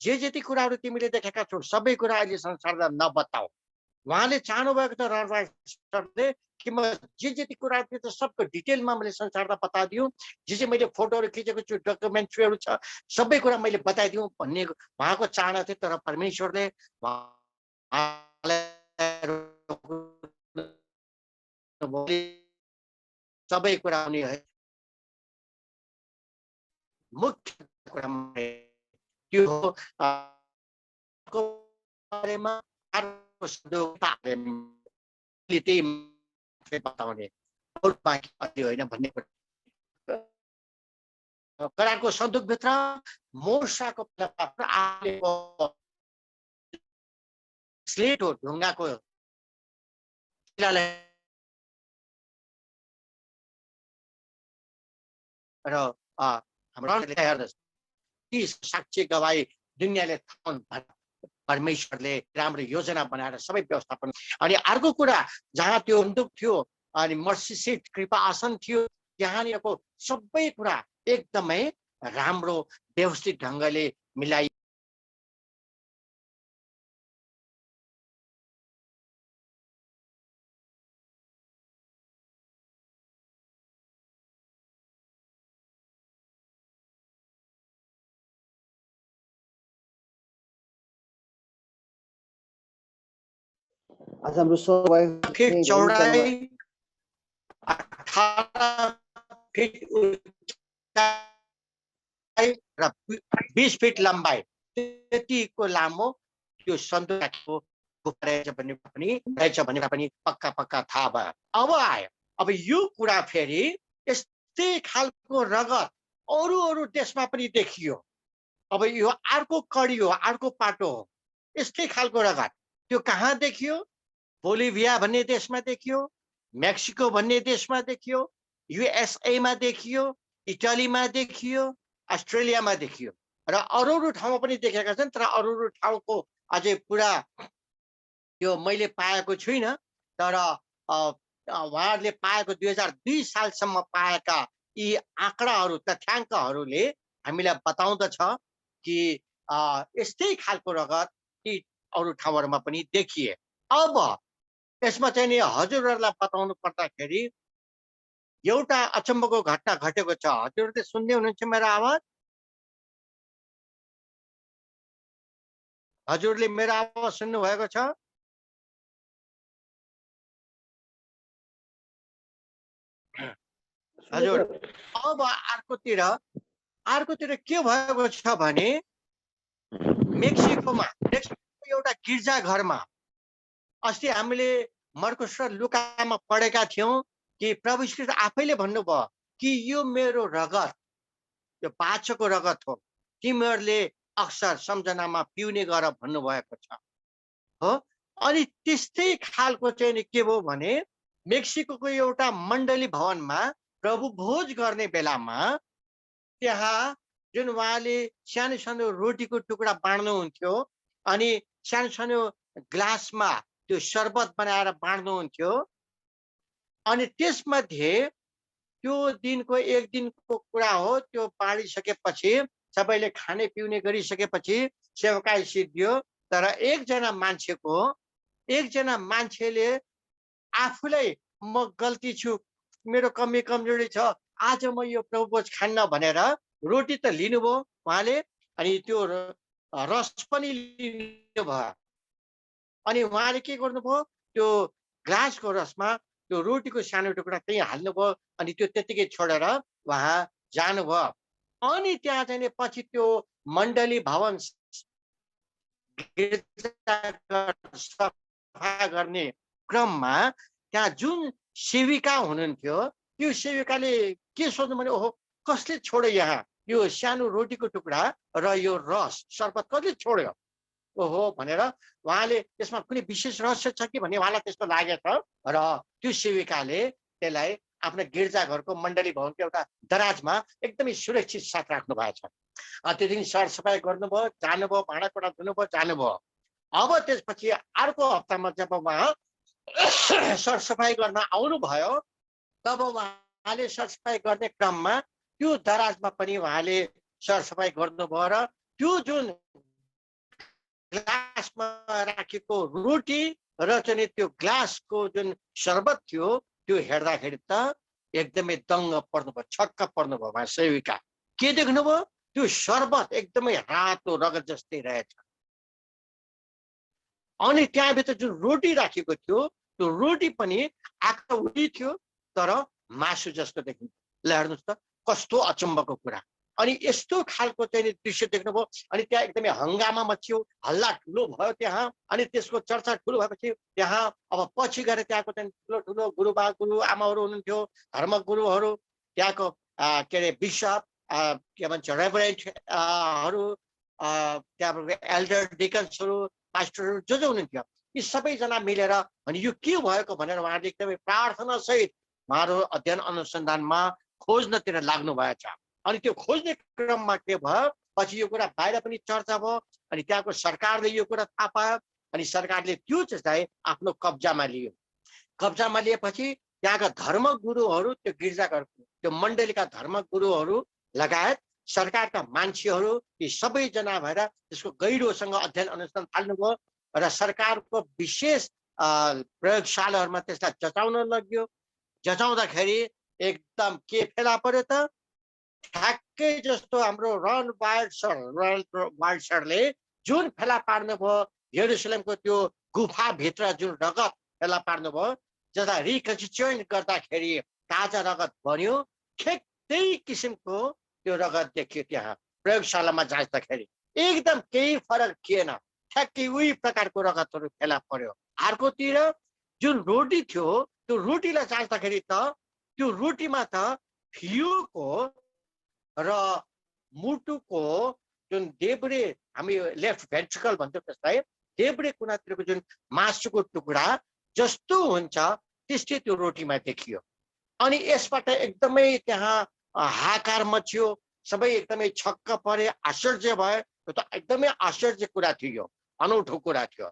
जे जति कुराहरू तिमीले देखेका छौ सबै कुरा अहिले संसारलाई नबताऊ उहाँले चाहनुभएको त सरले कि म जति कुरा थियो त सबको डिटेलमा मैले संसारलाई बताइदिउँ, जे मैले फोटोहरू खिचेको छु, डकुमेन्ट्रीहरू छ, सबै कुरा मैले बताइदिउँ भन्ने उहाँको चाहना थियो। तर परमेश्वरले सबै कुरा मुख्य कुरा त्यो हो बारेमा बताउने होइन भन्ने करारको सन्दुकभित्र मोर्साको स्लेट हो, ढुङ्गाको र हाम्रो साक्षी गवाई दुनियाँले परमेश्वरले राम्रो योजना बनाएर सबै व्यवस्थापन। अनि अर्को कुरा जहाँ त्यो बन्दुक थियो अनि मर्सी सिट कृपा आसन थियो, त्यहाँनिरको सबै कुरा एकदमै राम्रो व्यवस्थित ढङ्गले मिलाइ आज हाम्रो सहभागी फिट चाहिँ चौडाइ 18 फिट र 20 फिट लम्बाइ त्यतिको लामो त्यो सन्दुकको रहेछ भन्ने पनि पक्का थाहा भयो। अब आयो, अब यो कुरा फेरि यस्तै खालको रगत अरू देशमा पनि देखियो। अब यो अर्को कडी हो, अर्को पाटो हो, यस्तै खालको रगत। त्यो कहाँ देखियो? बोलिभिया भन्ने देशमा देखियो, मेक्सिको भन्ने देशमा देखियो, युएसए मा देखियो, इटालीमा देखियो, अस्ट्रेलियामा देखियो र अरू ठाउँमा पनि देखेका छन्। तर अरू ठाउँको अझै पुरा त्यो मैले पाएको छुइनँ। तर उहाँहरूले पाएको 2002 सालसम्म पाएका यी आँकडाहरू, तथ्याङ्कहरूले हामीलाई बताउँदछ कि यस्तै खालको रगत ती अरू ठाउँहरूमा पनि देखिए। अब यसमा चाहिँ नि हजुरहरूलाई बताउनु पर्दाखेरि एउटा अचम्मको घटना घटेको छ। हजुरहरूले सुन्दै हुनुहुन्छ मेरो आवाज? हजुरले मेरो आवाज सुन्नु भएको छ? हजुर, अब अर्कोतिर के भएको छ भने मेक्सिकोमा एउटा गिर्जा घरमा अस्ति हामीले मर्कुस र लुकामा पढेका थियौं कि प्रभु श्री आफैले भन्नुभयो कि यो मेरो रगत, यो बाछोको रगत हो, तिमीहरूले अक्सर सम्झनामा पिउने गर भन्नुभएको छ हो। अनि त्यस्तै खालको चाहिँ नि के भयो भने मेक्सिकोको एउटा मण्डली भवनमा प्रभु भोज गर्ने बेलामा त्यहाँ जुन उहाँले सानो सानो रोटीको टुक्रा बाँड्नुहुन्थ्यो अनि सानो सानो ग्लासमा त्यो शरबत बनाएर बाँड्नुहुन्थ्यो। अनि त्यसमध्ये त्यो दिनको एक दिनको कुरा हो, त्यो बाँडिसकेपछि सबैले खाने पिउने गरिसकेपछि सेवकाई सिद्धियो। तर एकजना मान्छेले आफूलाई म गल्ती छु, मेरो कमी कमजोरी छ, आज म यो प्रभु भोज खान्न भनेर रोटी त लिनुभयो उहाँले, अनि त्यो रस पनि लिनुभयो। अनि उहाँले के गर्नुभयो, त्यो ग्लासको रसमा त्यो रोटीको सानो टुक्रा त्यही हाल्नुभयो अनि त्यो त्यतिकै छोडेर उहाँ जानुभयो। अनि त्यहाँ चाहिँ पछि त्यो मण्डली भवन सफा गर्ने क्रममा त्यहाँ जुन सेविका हुनुहुन्थ्यो त्यो सेविकाले के सोध्नु भने ओहो कसले छोड्यो यहाँ यो सानो रोटीको टुक्रा र यो रस शरबत कसले छोड्यो ओहो भनेर उहाँले त्यसमा कुनै विशेष रहस्य छ कि भन्ने उहाँलाई त्यस्तो लागेछ। र त्यो सेविकाले त्यसलाई आफ्नो गिर्जाघरको मण्डली भवनको एउटा दराजमा एकदमै सुरक्षित साथ राख्नु भएको छ। त्यो दिन सरसफाइ गर्नुभयो, जानुभयो, भाँडाकुँडा धुनुभयो, जानुभयो। अब त्यसपछि अर्को हप्तामा जब उहाँ सरसफाइ गर्न आउनुभयो तब उहाँले सरसफाइ गर्ने क्रममा त्यो दराजमा पनि उहाँले सरसफाइ गर्नुभयो र त्यो जुन ग्लासमा राखेको रोटी र चाहिँ त्यो ग्लासको जुन शरबत थियो त्यो हेर्दाखेरि त एकदमै दङ्ग पर्नुभयो, छक्क पर्नुभयो उहाँ सेविका। के देख्नुभयो? त्यो शरबत एकदमै रातो रगत जस्तै रहेछ। अनि त्यहाँभित्र जुन रोटी राखेको थियो त्यो रोटी पनि आँखा उडी थियो तर मासु जस्तो देखिन्छ। ल हेर्नुहोस् त कस्तो अचम्मको कुरा। अनि यस्तो खालको चाहिँ दृश्य देख्नुभयो। अनि त्यहाँ एकदमै हङ्गामा मच्यो, हल्ला ठुलो भयो त्यहाँ। अनि त्यसको चर्चा ठुलो भएपछि त्यहाँ अब पछि गएर त्यहाँको चाहिँ ठुलो ठुलो गुरुबा गुरु आमाहरू हुनुहुन्थ्यो, धर्म गुरुहरू, त्यहाँको के अरे बिसप, के भन्छ रेभरेन्टहरू, त्यहाँबाट एल्डर डिकन्सहरू, पास्टरहरू जो जो हुनुहुन्थ्यो, यी सबैजना मिलेर अनि यो के भएको भनेर उहाँले एकदमै प्रार्थना सहित उहाँहरू अध्ययन अनुसन्धानमा खोज्नतिर लाग्नु भएछ। अनि त्यो खोज्ने क्रममा के भयो, पछि यो कुरा बाहिर पनि चर्चा भयो। अनि त्यहाँको सरकारले यो कुरा थाहा पायो। अनि सरकारले त्यो चाहिँ आफ्नो कब्जामा लियो। कब्जामा लिएपछि त्यहाँका धर्म गुरुहरू, त्यो गिर्जाघरको त्यो मण्डलीका धर्म गुरुहरू लगायत सरकारका मान्छेहरू, यी सबैजना भएर त्यसको गहिरोसँग अध्ययन अनुसन्धान थाल्नुभयो र सरकारको विशेष प्रयोगशालाहरूमा त्यसलाई जचाउन लग्यो। जचाउँदाखेरि एकदम के फेला पर्यो त, ठ्याक्कै जस्तो हाम्रो रन वाइल्ड सरले जुन फेला पार्नुभयो यरुशलेमको त्यो गुफाभित्र जुन रगत फेला पार्नुभयो, जसलाई रिकन्स्टिट्युट गर्दाखेरि ताजा रगत बन्यो, ठिक त्यही किसिमको त्यो रगत देखियो त्यहाँ प्रयोगशालामा जाँच्दाखेरि। एकदम केही फरक थिएन, ठ्याक्कै उही प्रकारको रगतहरू फेला पर्यो। अर्कोतिर जुन रोटी थियो त्यो रोटीलाई जाँच्दाखेरि त त्यो रोटीमा त फियोको र मुटुको जुन देब्रे, हामी लेफ्ट भेन्ट्रिकल भन्छौँ त्यसलाई, देब्रे कुनातिरको जुन मासुको टुक्रा जस्तो हुन्छ त्यस्तै त्यो रोटीमा देखियो। अनि यसबाट एकदमै त्यहाँ हाहाकार मच्यो, सबै एकदमै छक्क परे, आश्चर्य भए। यो त एकदमै आश्चर्य कुरा थियो, अनौठो कुरा थियो।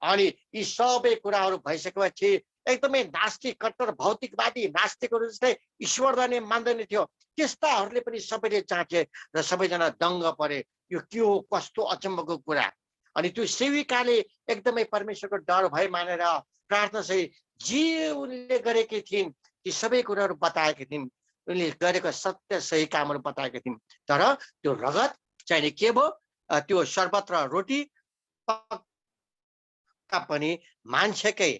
अनि यी सबै कुराहरू भइसकेपछि एकदमै नास्तिक, कट्टर भौतिकवादी नास्तिकहरू जस्तै ईश्वरलाई नै मान्दैन थियो त्यस्ताहरूले पनि सबैले जाँचे र सबैजना दङ्ग परे। यो के हो, कस्तो अचम्मको कुरा। अनि त्यो सेविकाले एकदमै परमेश्वरको डर भए मानेर प्रार्थना सहित जे उनले गरेकी थिइन् ती सबै कुराहरू बताएकी थिइन्, उनले गरेको सत्य सही कामहरू बताएकी थिइन्। तर त्यो रगत चाहिने के भयो, त्यो शरबत र रोटी पनि मान्छेकै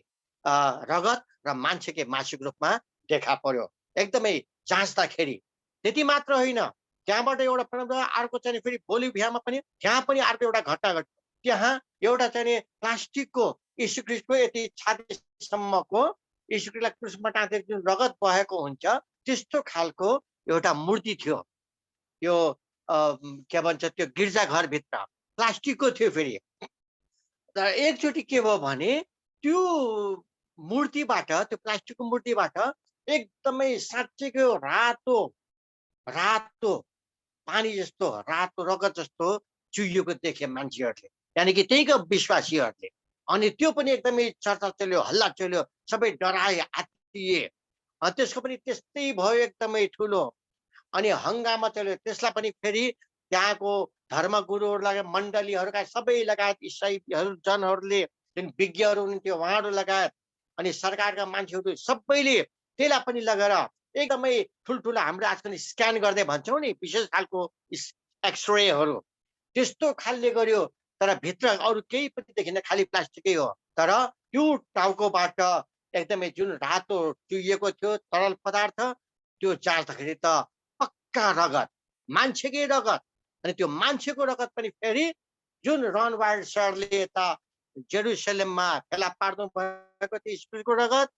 रगत र मान्छेकै मासुको रूपमा देखा पर्यो एकदमै जाँच्दाखेरि। त्यति मात्र होइन, त्यहाँबाट एउटा अर्को चाहिँ फेरि भोलि बिहामा पनि त्यहाँ पनि अर्को एउटा घटना घट्यो। त्यहाँ एउटा चाहिँ प्लास्टिकको यीशु ख्रीष्टको यति छातीसम्मको यीशु ख्रीष्टलाई क्रुसमा टाँसेर जुन रगत बहेको हुन्छ त्यस्तो खालको एउटा मूर्ति थियो। यो के भन्छ त्यो गिर्जाघरभित्र प्लास्टिकको थियो फेरि। तर एकचोटि के भयो भने त्यो मूर्तिबाट, त्यो प्लास्टिकको मूर्तिबाट एकदमै साँच्चैको रातो रातो पानी जस्तो, रातो रगत जस्तो चुहिएको देखे मान्छेहरूले, यानि कि त्यहीको विश्वासीहरूले। अनि त्यो पनि एकदमै चर्चा चल्यो, हल्ला चल्यो, सबै डराए, आत्तिए। त्यसको पनि त्यस्तै भयो, एकदमै ठुलो। अनि हङ्गामा चल्यो। त्यसलाई पनि फेरि त्यहाँको धर्मगुरुहरूलाई, मण्डलीहरूका सबै लगायत इसाईहरू जनहरूले, जुन विज्ञहरू हुनुहुन्थ्यो उहाँहरू लगायत अनि सरकारका मान्छेहरू सबैले त्यसलाई पनि लगेर एकदमै ठुल्ठुलो हाम्रो आजकल स्क्यान गर्दै भन्छौँ नि, विशेष खालको एक्सरेहरू त्यस्तो खालले गर्यो। तर भित्र अरू केही पनि देखिन, खालि प्लास्टिकै हो। तर त्यो टाउकोबाट एकदमै जुन रातो चुहिएको थियो तरल पदार्थ, त्यो जाँच्दाखेरि त पक्का रगत, मान्छेकै रगत। अनि त्यो मान्छेको रगत पनि फेरि जुन रन वाइल्ड सरले त जेरुसलेममा फेला पार्नु भएको थियो स्कुलको रगत,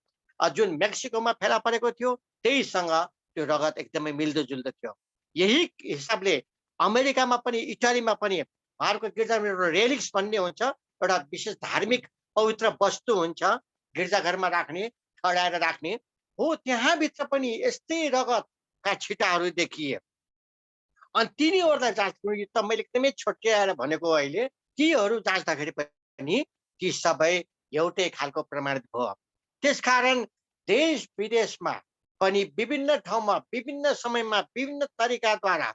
जुन मेक्सिकोमा फेला परेको थियो त्यहीसँग त्यो रगत एकदमै मिल्दोजुल्दो थियो। यही हिसाबले अमेरिकामा पनि, इटालीमा पनि उहाँहरूको गिर्जामा रेलिक्स भन्ने हुन्छ, एउटा विशेष धार्मिक पवित्र वस्तु हुन्छ गिर्जाघरमा राख्ने, ठडाएर राख्ने हो। त्यहाँभित्र पनि यस्तै रगतका छिटाहरू देखिए। अनि तिनीहरूलाई जाँच्नु त मैले एकदमै छुट्याएर भनेको अहिले, तीहरू जाँच्दाखेरि पनि ती सबै एउटै खालको प्रमाणित भयो। त्यसकारण देश विदेशमा पनि विभिन्न ठाउँमा, विभिन्न समयमा, विभिन्न तरिकाद्वारा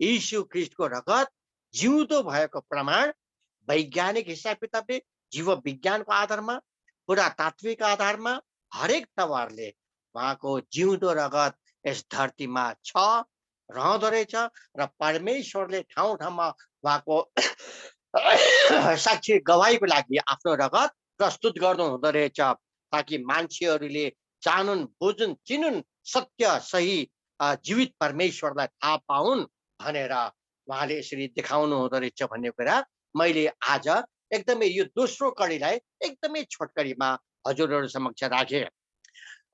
यीशु ख्रीष्टको रगत जिउँदो भएको प्रमाण वैज्ञानिक हिसाब किताबले, जीव विज्ञानको आधारमा पुरातात्विक आधारमा हरेक तरवारले उहाँको जिउँदो रगत यस धरतीमा छ, रहँदो रहेछ र परमेश्वरले ठाउँ ठाउँमा उहाँको साक्षी गवाईको लागि आफ्नो रगत प्रस्तुत गर्नु हुँदो रहेछ, ताकि मान्छेहरूले जानुन्, बुझुन्, चिनुन्, सत्य सही जीवित परमेश्वरलाई थाहा पाउन् भनेर उहाँले यसरी देखाउनु हुँदो रहेछ भन्ने कुरा मैले आज एकदमै यो दोस्रो कडीलाई एकदमै छोटकरीमा हजुरहरू समक्ष राखेँ।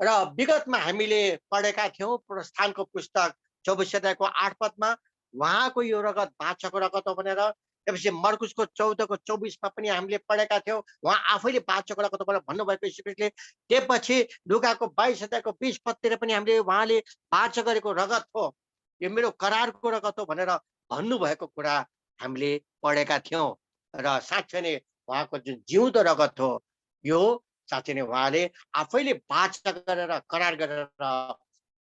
र विगतमा हामीले पढेका थियौँ प्रस्थानको पुस्तक 24 अध्यायको 8 पदमा उहाँको यो रगत बाछाको रगत हो भनेर। त्यसपछि मर्कुसको 14को 24मा पनि हामीले पढेका थियौँ उहाँ आफैले बाछाको रगत हो भनेर भन्नुभएको यीशु ख्रीष्टले। त्यसपछि लुकाको 22 अध्यायको 20 पदतिर पनि हामीले उहाँले बाचा गरेको रगत हो, यो मेरो करारको रगत हो भनेर भन्नुभएको कुरा हामीले पढेका थियौँ। र साँच्चै नै उहाँको जुन जिउँदो रगत हो यो साँच्चै नै उहाँले आफैले बाचा गरेर करार गरेर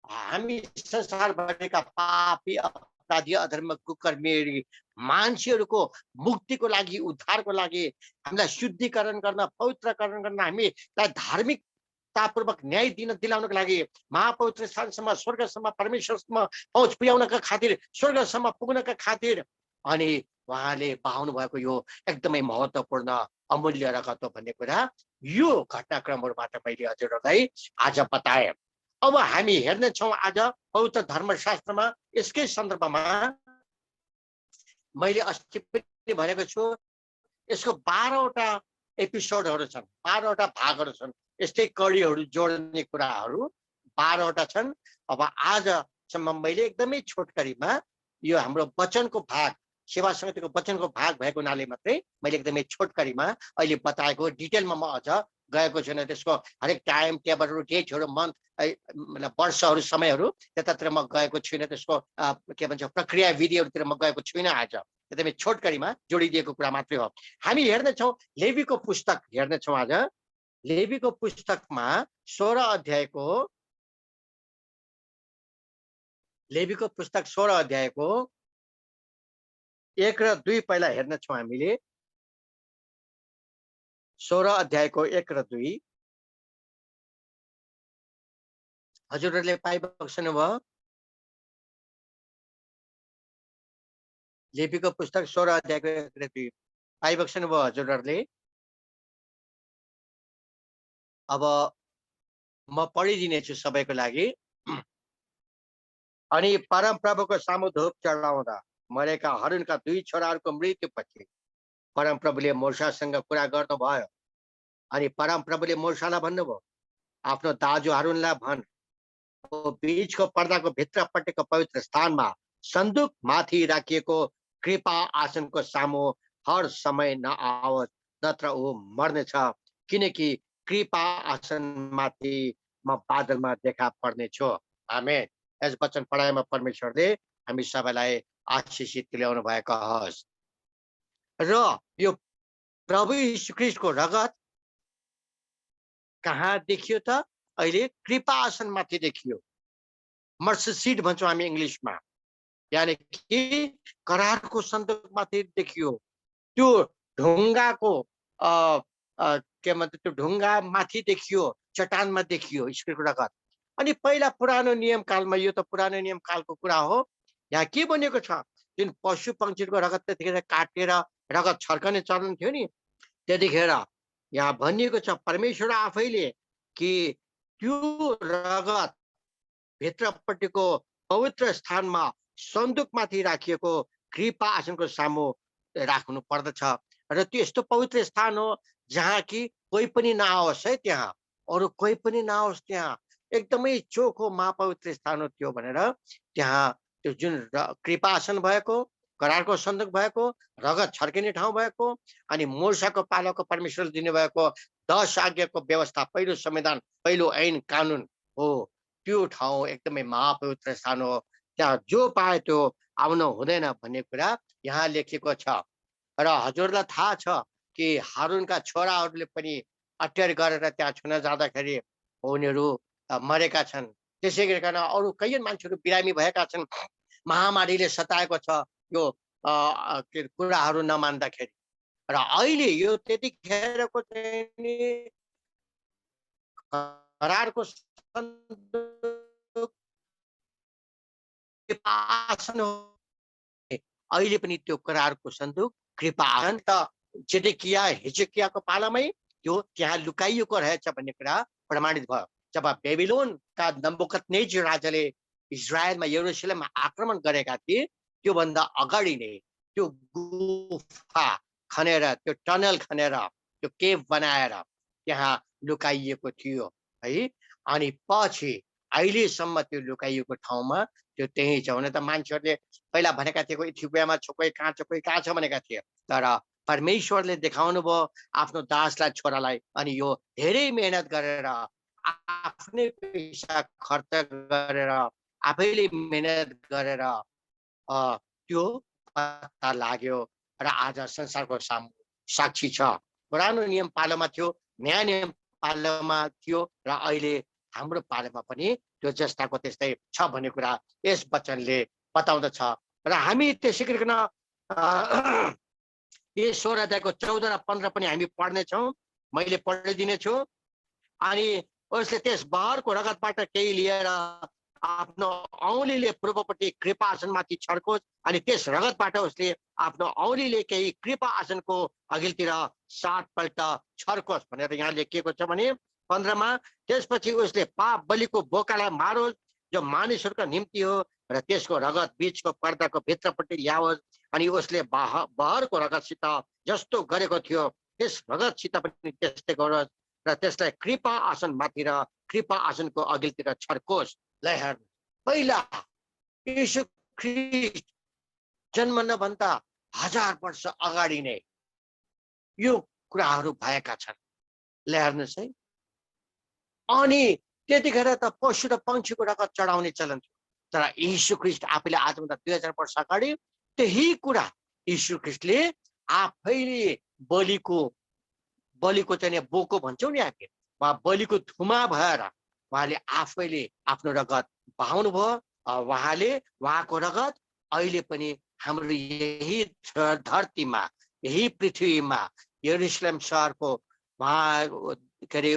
हामी संसारभरिका पापी अपराधी अधर्म कुकर्मी मान्छेहरूको मुक्तिको लागि उद्धारको लागि हामीलाई शुद्धिकरण गर्न पवित्रकरण गर्न हामीलाई धार्मिकतापूर्वक न्याय दिलाउनको लागि महापवित्र स्थानसम्म स्वर्गसम्म परमेश्वरसम्म पहुँच पुर्याउनका खातिर स्वर्गसम्म पुग्नका खातिर अनि उहाँले बहाउनु भएको यो एकदमै महत्त्वपूर्ण अमूल्य रगत हो भन्ने कुरा यो घटनाक्रमहरूबाट मैले हजुरहरूलाई आज बताएँ। अब हामी हेर्नेछौँ आज पवित्र धर्मशास्त्रमा यसकै सन्दर्भमा मैले अस्ति पनि भनेको छु यसको 12वटा एपिसोडहरू छन्, 12वटा भागहरू छन्, यस्तै कडीहरू जोड्ने कुराहरू 12वटा छन्। अब आजसम्म मैले एकदमै छोटकरीमा यो हाम्रो वचनको भाग सेवा समितिको वचनको भाग भएको हुनाले मात्रै मैले एकदमै छोटकरीमा अहिले बताएको, डिटेलमा म अझ गएको छैन। त्यसको हरेक टाइम टेबलहरू डेटहरू मन्थ मतलब वर्षहरू समयहरू त्यतातिर म गएको छुइनँ, त्यसको के भन्छ प्रक्रिया विधिहरूतिर म गएको छुइनँ। आज एकदमै छोटकरीमा जोडिदिएको कुरा मात्रै हो। हामी हेर्नेछौँ लेवीको पुस्तक हेर्नेछौँ आज। लेवीको पुस्तकमा 16 अध्यायको लेवीको पुस्तक 16 अध्यायको 1 र 2 पहिला हेर्नेछौँ हामीले। 16 अध्यायको 1 र 2 हजुरहरूले पाइबक्सनु भयो। लेवीको पुस्तक 16 अध्यायको 1 र 2 पाइबक्सनु भयो हजुरहरूले। अब म पढिदिनेछु सबैको लागि। अनि परमप्रभुको सामु धूप चढाउँदा मरेका हरुनका 2 छोराहरूको मृत्युपछि परमप्रभुले मूसासँग कुरा गर्नुभयो। अनि परमप्रभुले मूसालाई भन्नुभयो, आफ्नो दाजु हरुनलाई भन्, बीचको पर्दाको भित्रपट्टिको पवित्र स्थानमा सन्दुक माथि राखिएको कृपा आसनको सामु हर समय नआओस्, नत्र ऊ मर्नेछ, किनकि कृपा आसन माथि म बादलमा देखा पर्नेछु। आमेन। यस वचन पढाइमा परमेश्वरले हामी सबैलाई आशिषित तुल्याउनु भएको होस्। र यो प्रभु यीशु ख्रीष्टको रगत कहाँ देखियो त? अहिले कृपा आसन माथि देखियो। मर्सी सीट भन्छौँ हामी इङ्ग्लिसमा, यानी कि करारको सन्दुक माथि देखियो। त्यो ढुङ्गाको के भन्छ त्यो ढुङ्गा माथि देखियो, चट्टानमा देखियो ईश्वरको रगत। अनि पहिला पुरानो नियम कालमा, यो त पुरानो नियम कालको कुरा हो, यहाँ के बनेको छ, जुन पशु पक्षीको रगत त्यतिखेर काटेर रगत छर्कने चलन थियो नि, त्यतिखेर यहाँ भनिएको छ परमेश्वर आफैले कि त्यो रगत भित्रपट्टिको पवित्र स्थानमा सन्दुकमाथि राखिएको कृपा आसनको सामु राख्नु पर्दछ। र त्यो यस्तो पवित्र स्थान हो जहाँ कि कोही पनि नआओस् है, त्यहाँ अरू कोही पनि नआओस्, त्यहाँ एकदमै चोखो महापवित्र स्थान हो त्यो भनेर त्यहाँ त्यो जुन कृपा आसन भएको, करारको सन्दुक भएको, रगत छर्किने ठाउँ भएको, अनि मूसाको पालोको परमेश्वरले दिनुभएको 10 आज्ञाको व्यवस्था, पहिलो संविधान, पहिलो ऐन कानुन हो, त्यो ठाउँ एकदमै महापवित्र स्थान हो। त्यहाँ जो पाए त्यो आउनु हुँदैन भन्ने कुरा यहाँ लेखिएको छ। र हजुरलाई थाहा छ कि हारुनका छोराहरूले पनि अत्याचार गरेर त्यहाँ छुन जाँदाखेरि उनीहरू मरेका छन्। त्यसै गरिकन अरू कयौँ मान्छेहरू बिरामी भएका छन्, महामारीले सताएको छ यो कुराहरू नमान्दाखेरि। र अहिले यो त्यतिखेरको चाहिँ करारको सन्दुक कृपा आसन हो। अहिले पनि त्यो करारको सन्दुक कृपा आसन त जेडेकिया हिजकियाको पालामै त्यो त्यहाँ लुकाइएको रहेछ भन्ने कुरा प्रमाणित भयो। जब बेबिलोनका नबुकदनेस्जर राजाले इजरायलमा यरुशलेममा आक्रमण गरेका थिए त्योभन्दा अगाडि नै त्यो गुफा खनेर त्यो टनल खनेर त्यो केभ बनाएर त्यहाँ लुकाइएको थियो है। अनि पछि अहिलेसम्म त्यो लुकाइएको ठाउँमा त्यो त्यही छ। हुन त मान्छेहरूले पहिला भनेका थिए कोही इथियोपियामा छ, कोही कहाँ छ, कोही कहाँ छ भनेका थिए। तर परमेश्वरले देखाउनु भयो आफ्नो दासलाई, छोरालाई। अनि यो धेरै मेहनत गरेर आफ्नै पैसा खर्च गरेर आफैले मेहनत गरेर त्यो पत्ता लाग्यो र आज संसारको सामु साक्षी छ। पुरानो नियम पालोमा थियो, नयाँ नियम पालोमा थियो र अहिले हाम्रो पालोमा पनि त्यो जस्ताको त्यस्तै छ भन्ने कुरा यस वचनले बताउँदछ। र हामी त्यसै गरिकन यो 16 अध्यायको 14 र 15 पनि हामी पढ्नेछौँ। मैले पढिदिनेछु। अनि उसले त्यस बहरको रगतबाट केही लिएर आफ्नो औँलीले पूर्वपट्टि कृपा आसनमाथि छर्कोस्। अनि त्यस रगतबाट उसले आफ्नो औँलीले केही कृपा आसनको अघिल्तिर 7 पल्ट छर्कोस् भनेर यहाँ लेखिएको छ भने 15 मा त्यसपछि उसले पाप बलिको बोकालाई मारोस् जो मानिसहरूका निम्ति हो र त्यसको रगत बीचको पर्दाको भित्रपट्टि ल्याओस्। अनि उसले बहरको रगतसित जस्तो गरेको थियो त्यस रगतसित पनि त्यस्तै गरोस् र त्यसलाई कृपा आसन माथि र कृपा आसनको अघिल्तिर छर्कोस्। ल हेर्नु, पहिला यीशु ख्रीष्ट जन्म नभन्दा 1000 वर्ष अगाडि नै यो कुराहरू भएका छन्। ल हेर्नुहोस् है। अनि त्यतिखेर त पशु र पंक्षीको रगत चढाउने चलन थियो। तर यीशु ख्रीष्ट आफैले आजभन्दा 2000 वर्ष अगाडि त्यही कुरा यीशु ख्रीष्टले आफैले बलिको चाहिँ बोको भन्छौँ नि हामी, उहाँ बलिको थुमा भएर उहाँले आफैले आफ्नो रगत बहाउनु भयो। उहाँको रगत अहिले पनि हाम्रो यही धरतीमा, यही पृथ्वीमा, यरुशलेम सहरको के अरे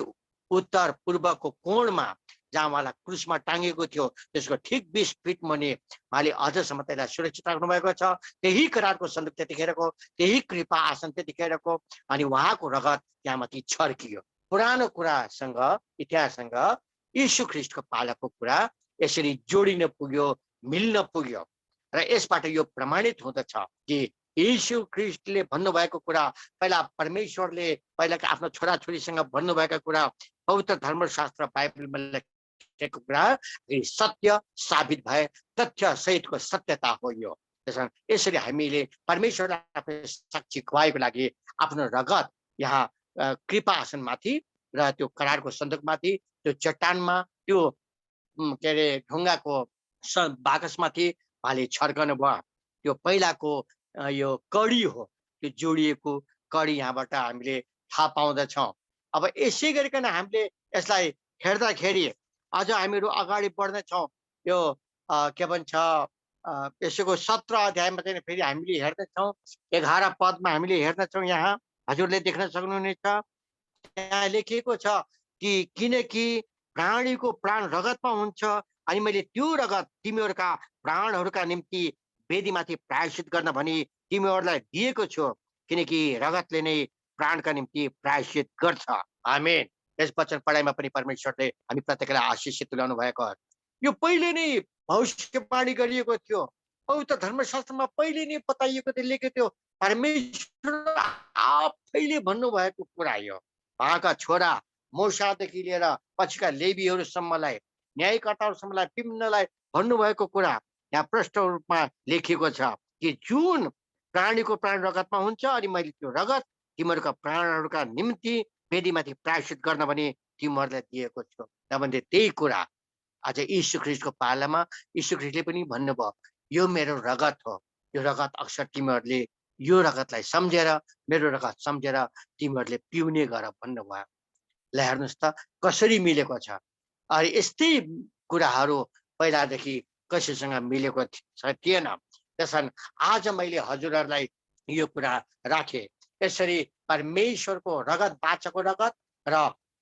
उत्तर पूर्वको कोणमा जहाँ उहाँलाई क्रुसमा टाँगेको थियो त्यसको ठिक 20 फिट मुनि उहाँले अझसम्म त्यसलाई सुरक्षित राख्नु भएको छ। त्यही करारको सन्दुक त्यतिखेरको, त्यही कृपा आसन त्यतिखेरको। अनि उहाँको रगत त्यहाँमाथि छर्कियो। पुरानो कुरासँग, इतिहाससँग यीशु ख्रीष्टको पालाको कुरा यसरी जोडिन पुग्यो, मिल्न पुग्यो। र यसबाट यो प्रमाणित हुँदछ कि यीशु ख्रीष्टले भन्नुभएको कुरा, पहिला परमेश्वरले पहिलाका आफ्नो छोराछोरीसँग भन्नुभएका कुरा, पवित्र धर्मशास्त्र बाइबलमा लेखेको कुरा सत्य साबित भए, तथ्य सहितको सत्यता हो यो। त्यसैले यसरी हामीले परमेश्वरलाई आफ्नो साक्षी खुवाएको लागि आफ्नो रगत यहाँ कृपा आसनमाथि र त्यो करारको सन्दुकमाथि, त्यो चट्टानमा, त्यो के अरे ढुङ्गाको बाकसमाथि उहाँले छर्कनु भयो। त्यो पहिलाको यो कडी हो, त्यो जोडिएको कडी यहाँबाट हामीले थाहा पाउँदछौँ। अब यसै गरिकन हामीले यसलाई हेर्दाखेरि अझ हामीहरू अगाडि बढ्नेछौँ। यो के भन्छ यसको 17 अध्यायमा चाहिँ फेरि हामीले हेर्नेछौँ। 11 पदमा हामीले हेर्नेछौँ। यहाँ हजुरले देख्न सक्नुहुनेछ, त्यहाँ लेखिएको छ कि किनकि प्राणीको प्राण रगतमा हुन्छ अनि मैले त्यो रगत तिमीहरूका प्राणहरूका निम्ति वेदीमाथि प्रायश्चित गर्न भनी तिमीहरूलाई दिएको छु, किनकि रगतले नै प्राणका निम्ति प्रायश्चित गर्छ। आमेन। यस वचन पढाइमा पनि परमेश्वरले हामी प्रत्येकलाई आशिष तुल्याउनु भएको हो। यो पहिले नै भविष्यवाणी गरिएको थियो, पवित्र धर्मशास्त्रमा पहिले नै बताइएको थियो, लेखेको थियो। परमेश्वर आफैले भन्नुभएको कुरा यो। उहाँका छोरा मोसादेखि लिएर पछिका लेवीहरूसम्मलाई, न्यायकर्ताहरूसम्मलाई, विभिन्नलाई भन्नुभएको कुरा यहाँ प्रष्ट रूपमा लेखिएको छ कि जुन प्राणीको प्राण रगतमा हुन्छ अनि मैले त्यो रगत तिमीहरूका प्राणहरूका निम्ति वेदीमाथि प्रायश्चित गर्न भने तिमीहरूलाई दिएको छु। नभन्दै त्यही कुरा आज यीशु ख्रीष्टको पालामा यीशु ख्रीष्टले पनि भन्नुभयो, यो मेरो रगत हो। यो रगत अक्सर तिमीहरूले यो रगतलाई सम्झेर, मेरो रगत सम्झेर तिमीहरूले पिउने गर भन्नुभयो। ल हेर्नुहोस् त कसरी मिलेको छ। अनि यस्तै कुराहरू पहिलादेखि कसैसँग मिलेको थिएन। त्यसैले आज मैले हजुरहरूलाई यो कुरा राखेँ। यसरी परमेश्वरको रगत, बाचाको रगत र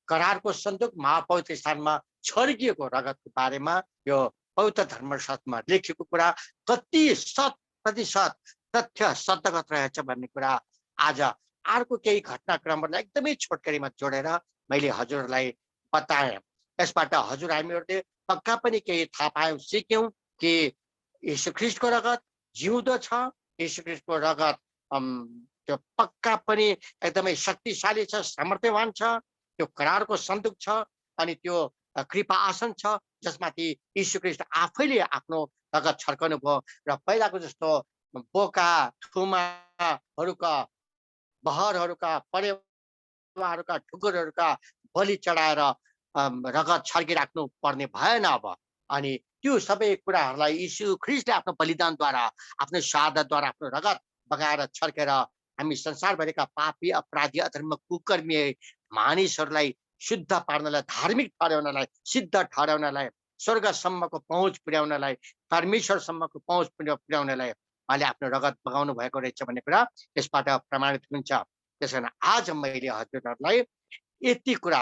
करारको सन्दुक महापवित्र स्थानमा छर्किएको रगतको बारेमा यो पवित्र धर्मशास्त्रमा लेखिएको कुरा कति 100% तथ्य सत्यगत रहेछ भन्ने कुरा आज अर्को केही घटनाक्रमहरूलाई एकदमै छोटकरीमा जोडेर मैले हजुरहरूलाई बताएँ। यसबाट हजुर हामीहरूले पक्का पनि केही थाहा पायौँ, सिक्यौँ कि यीशु ख्रीष्टको रगत जिउँदो छ। यीशु ख्रीष्टको रगत त्यो पक्का पनि एकदमै शक्तिशाली छ, सामर्थ्यवान छ। त्यो करारको सन्दुक छ अनि त्यो कृपा आसन छ जसमाथि यीशु ख्रीष्ट आफैले आफ्नो रगत छर्कनु भयो र पहिलाको जस्तो बोका थुमाहरूका बहरहरूका परेवाहरूका ढुकुरहरूका बलि चढाएर रगत छर्किराख्नु पर्ने भएन अब। अनि त्यो सबै कुराहरूलाई यीशु ख्रीष्टले आफ्नो बलिदानद्वारा, आफ्नो शहादतद्वारा, आफ्नो रगत बगाएर छर्केर हामी संसारभरिका पापी, अपराधी, अधर्म, कुकर्मी मानिसहरूलाई शुद्ध पार्नलाई, धार्मिक ठहराउनलाई, सिद्ध ठहराउनलाई, स्वर्गसम्मको पहुँच पुर्याउनलाई, परमेश्वरसम्मको पहुँच पुर्याउनलाई उहाँले आफ्नो रगत बगाउनु भएको रहेछ भन्ने कुरा यसबाट प्रमाणित हुन्छ। त्यस कारण आज मैले हजुरहरूलाई यति कुरा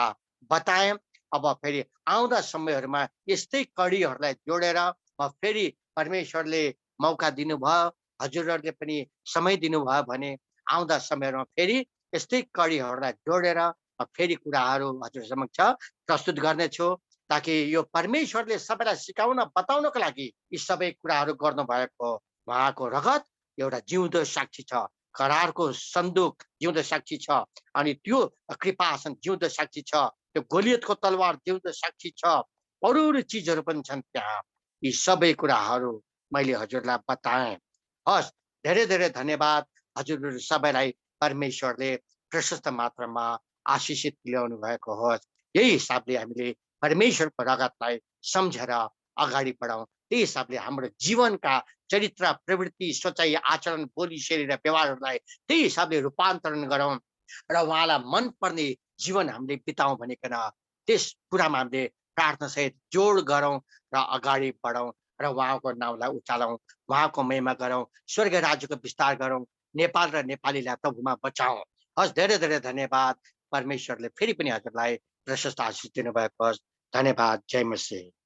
बताएँ। अब फेरि आउँदा समयहरूमा यस्तै कडीहरूलाई जोडेर फेरि परमेश्वरले मौका दिनुभयो, हजुरहरूले पनि समय दिनुभयो भने आउँदा समयहरूमा फेरि यस्तै कडीहरूलाई जोडेर फेरि कुराहरू हजुर समक्ष प्रस्तुत गर्नेछु, ताकि यो परमेश्वरले सबैलाई सिकाउन बताउनको लागि यी सबै कुराहरू गर्नुभएको उहाँको रगत एउटा जिउँदो साक्षी छ, करारको सन्दुक जिउँदो साक्षी छ, अनि त्यो कृपा आसन जिउँदो साक्षी छ, त्यो गोलियतको तलवार जिउँदो साक्षी छ, अरू अरू चिजहरू पनि छन् त्यहाँ। यी सबै कुराहरू मैले हजुरलाई बताएँ। हस्, धेरै धेरै धन्यवाद। हजुरहरू सबैलाई परमेश्वरले प्रशस्त मात्रामा आशिषित ल्याउनु भएको होस्। यही हिसाबले हामीले परमेश्वरको रगतलाई सम्झेर अगाडि बढाउँ। त्यही हिसाबले हाम्रो जीवनका चरित्र, प्रवृत्ति, सोचाइ, आचरण, बोली, शैली र व्यवहारहरूलाई त्यही हिसाबले रूपान्तरण गरौँ र उहाँलाई मनपर्ने जीवन हामीले बिताउँ भनिकन त्यस कुरामा हामीले प्रार्थनासहित जोड गरौँ र अगाडि बढौँ र उहाँको नाउँलाई उचालौँ, उहाँको महिमा गरौँ, स्वर्ग राज्यको विस्तार गरौँ, नेपाल र नेपालीलाई प्रभुमा बचाउँ। हस्, धेरै धेरै धन्यवाद। परमेश्वरले फेरि पनि हजुरलाई प्रशस्त आशिष दिनुभएको होस्। धन्यवाद। जय मसीह।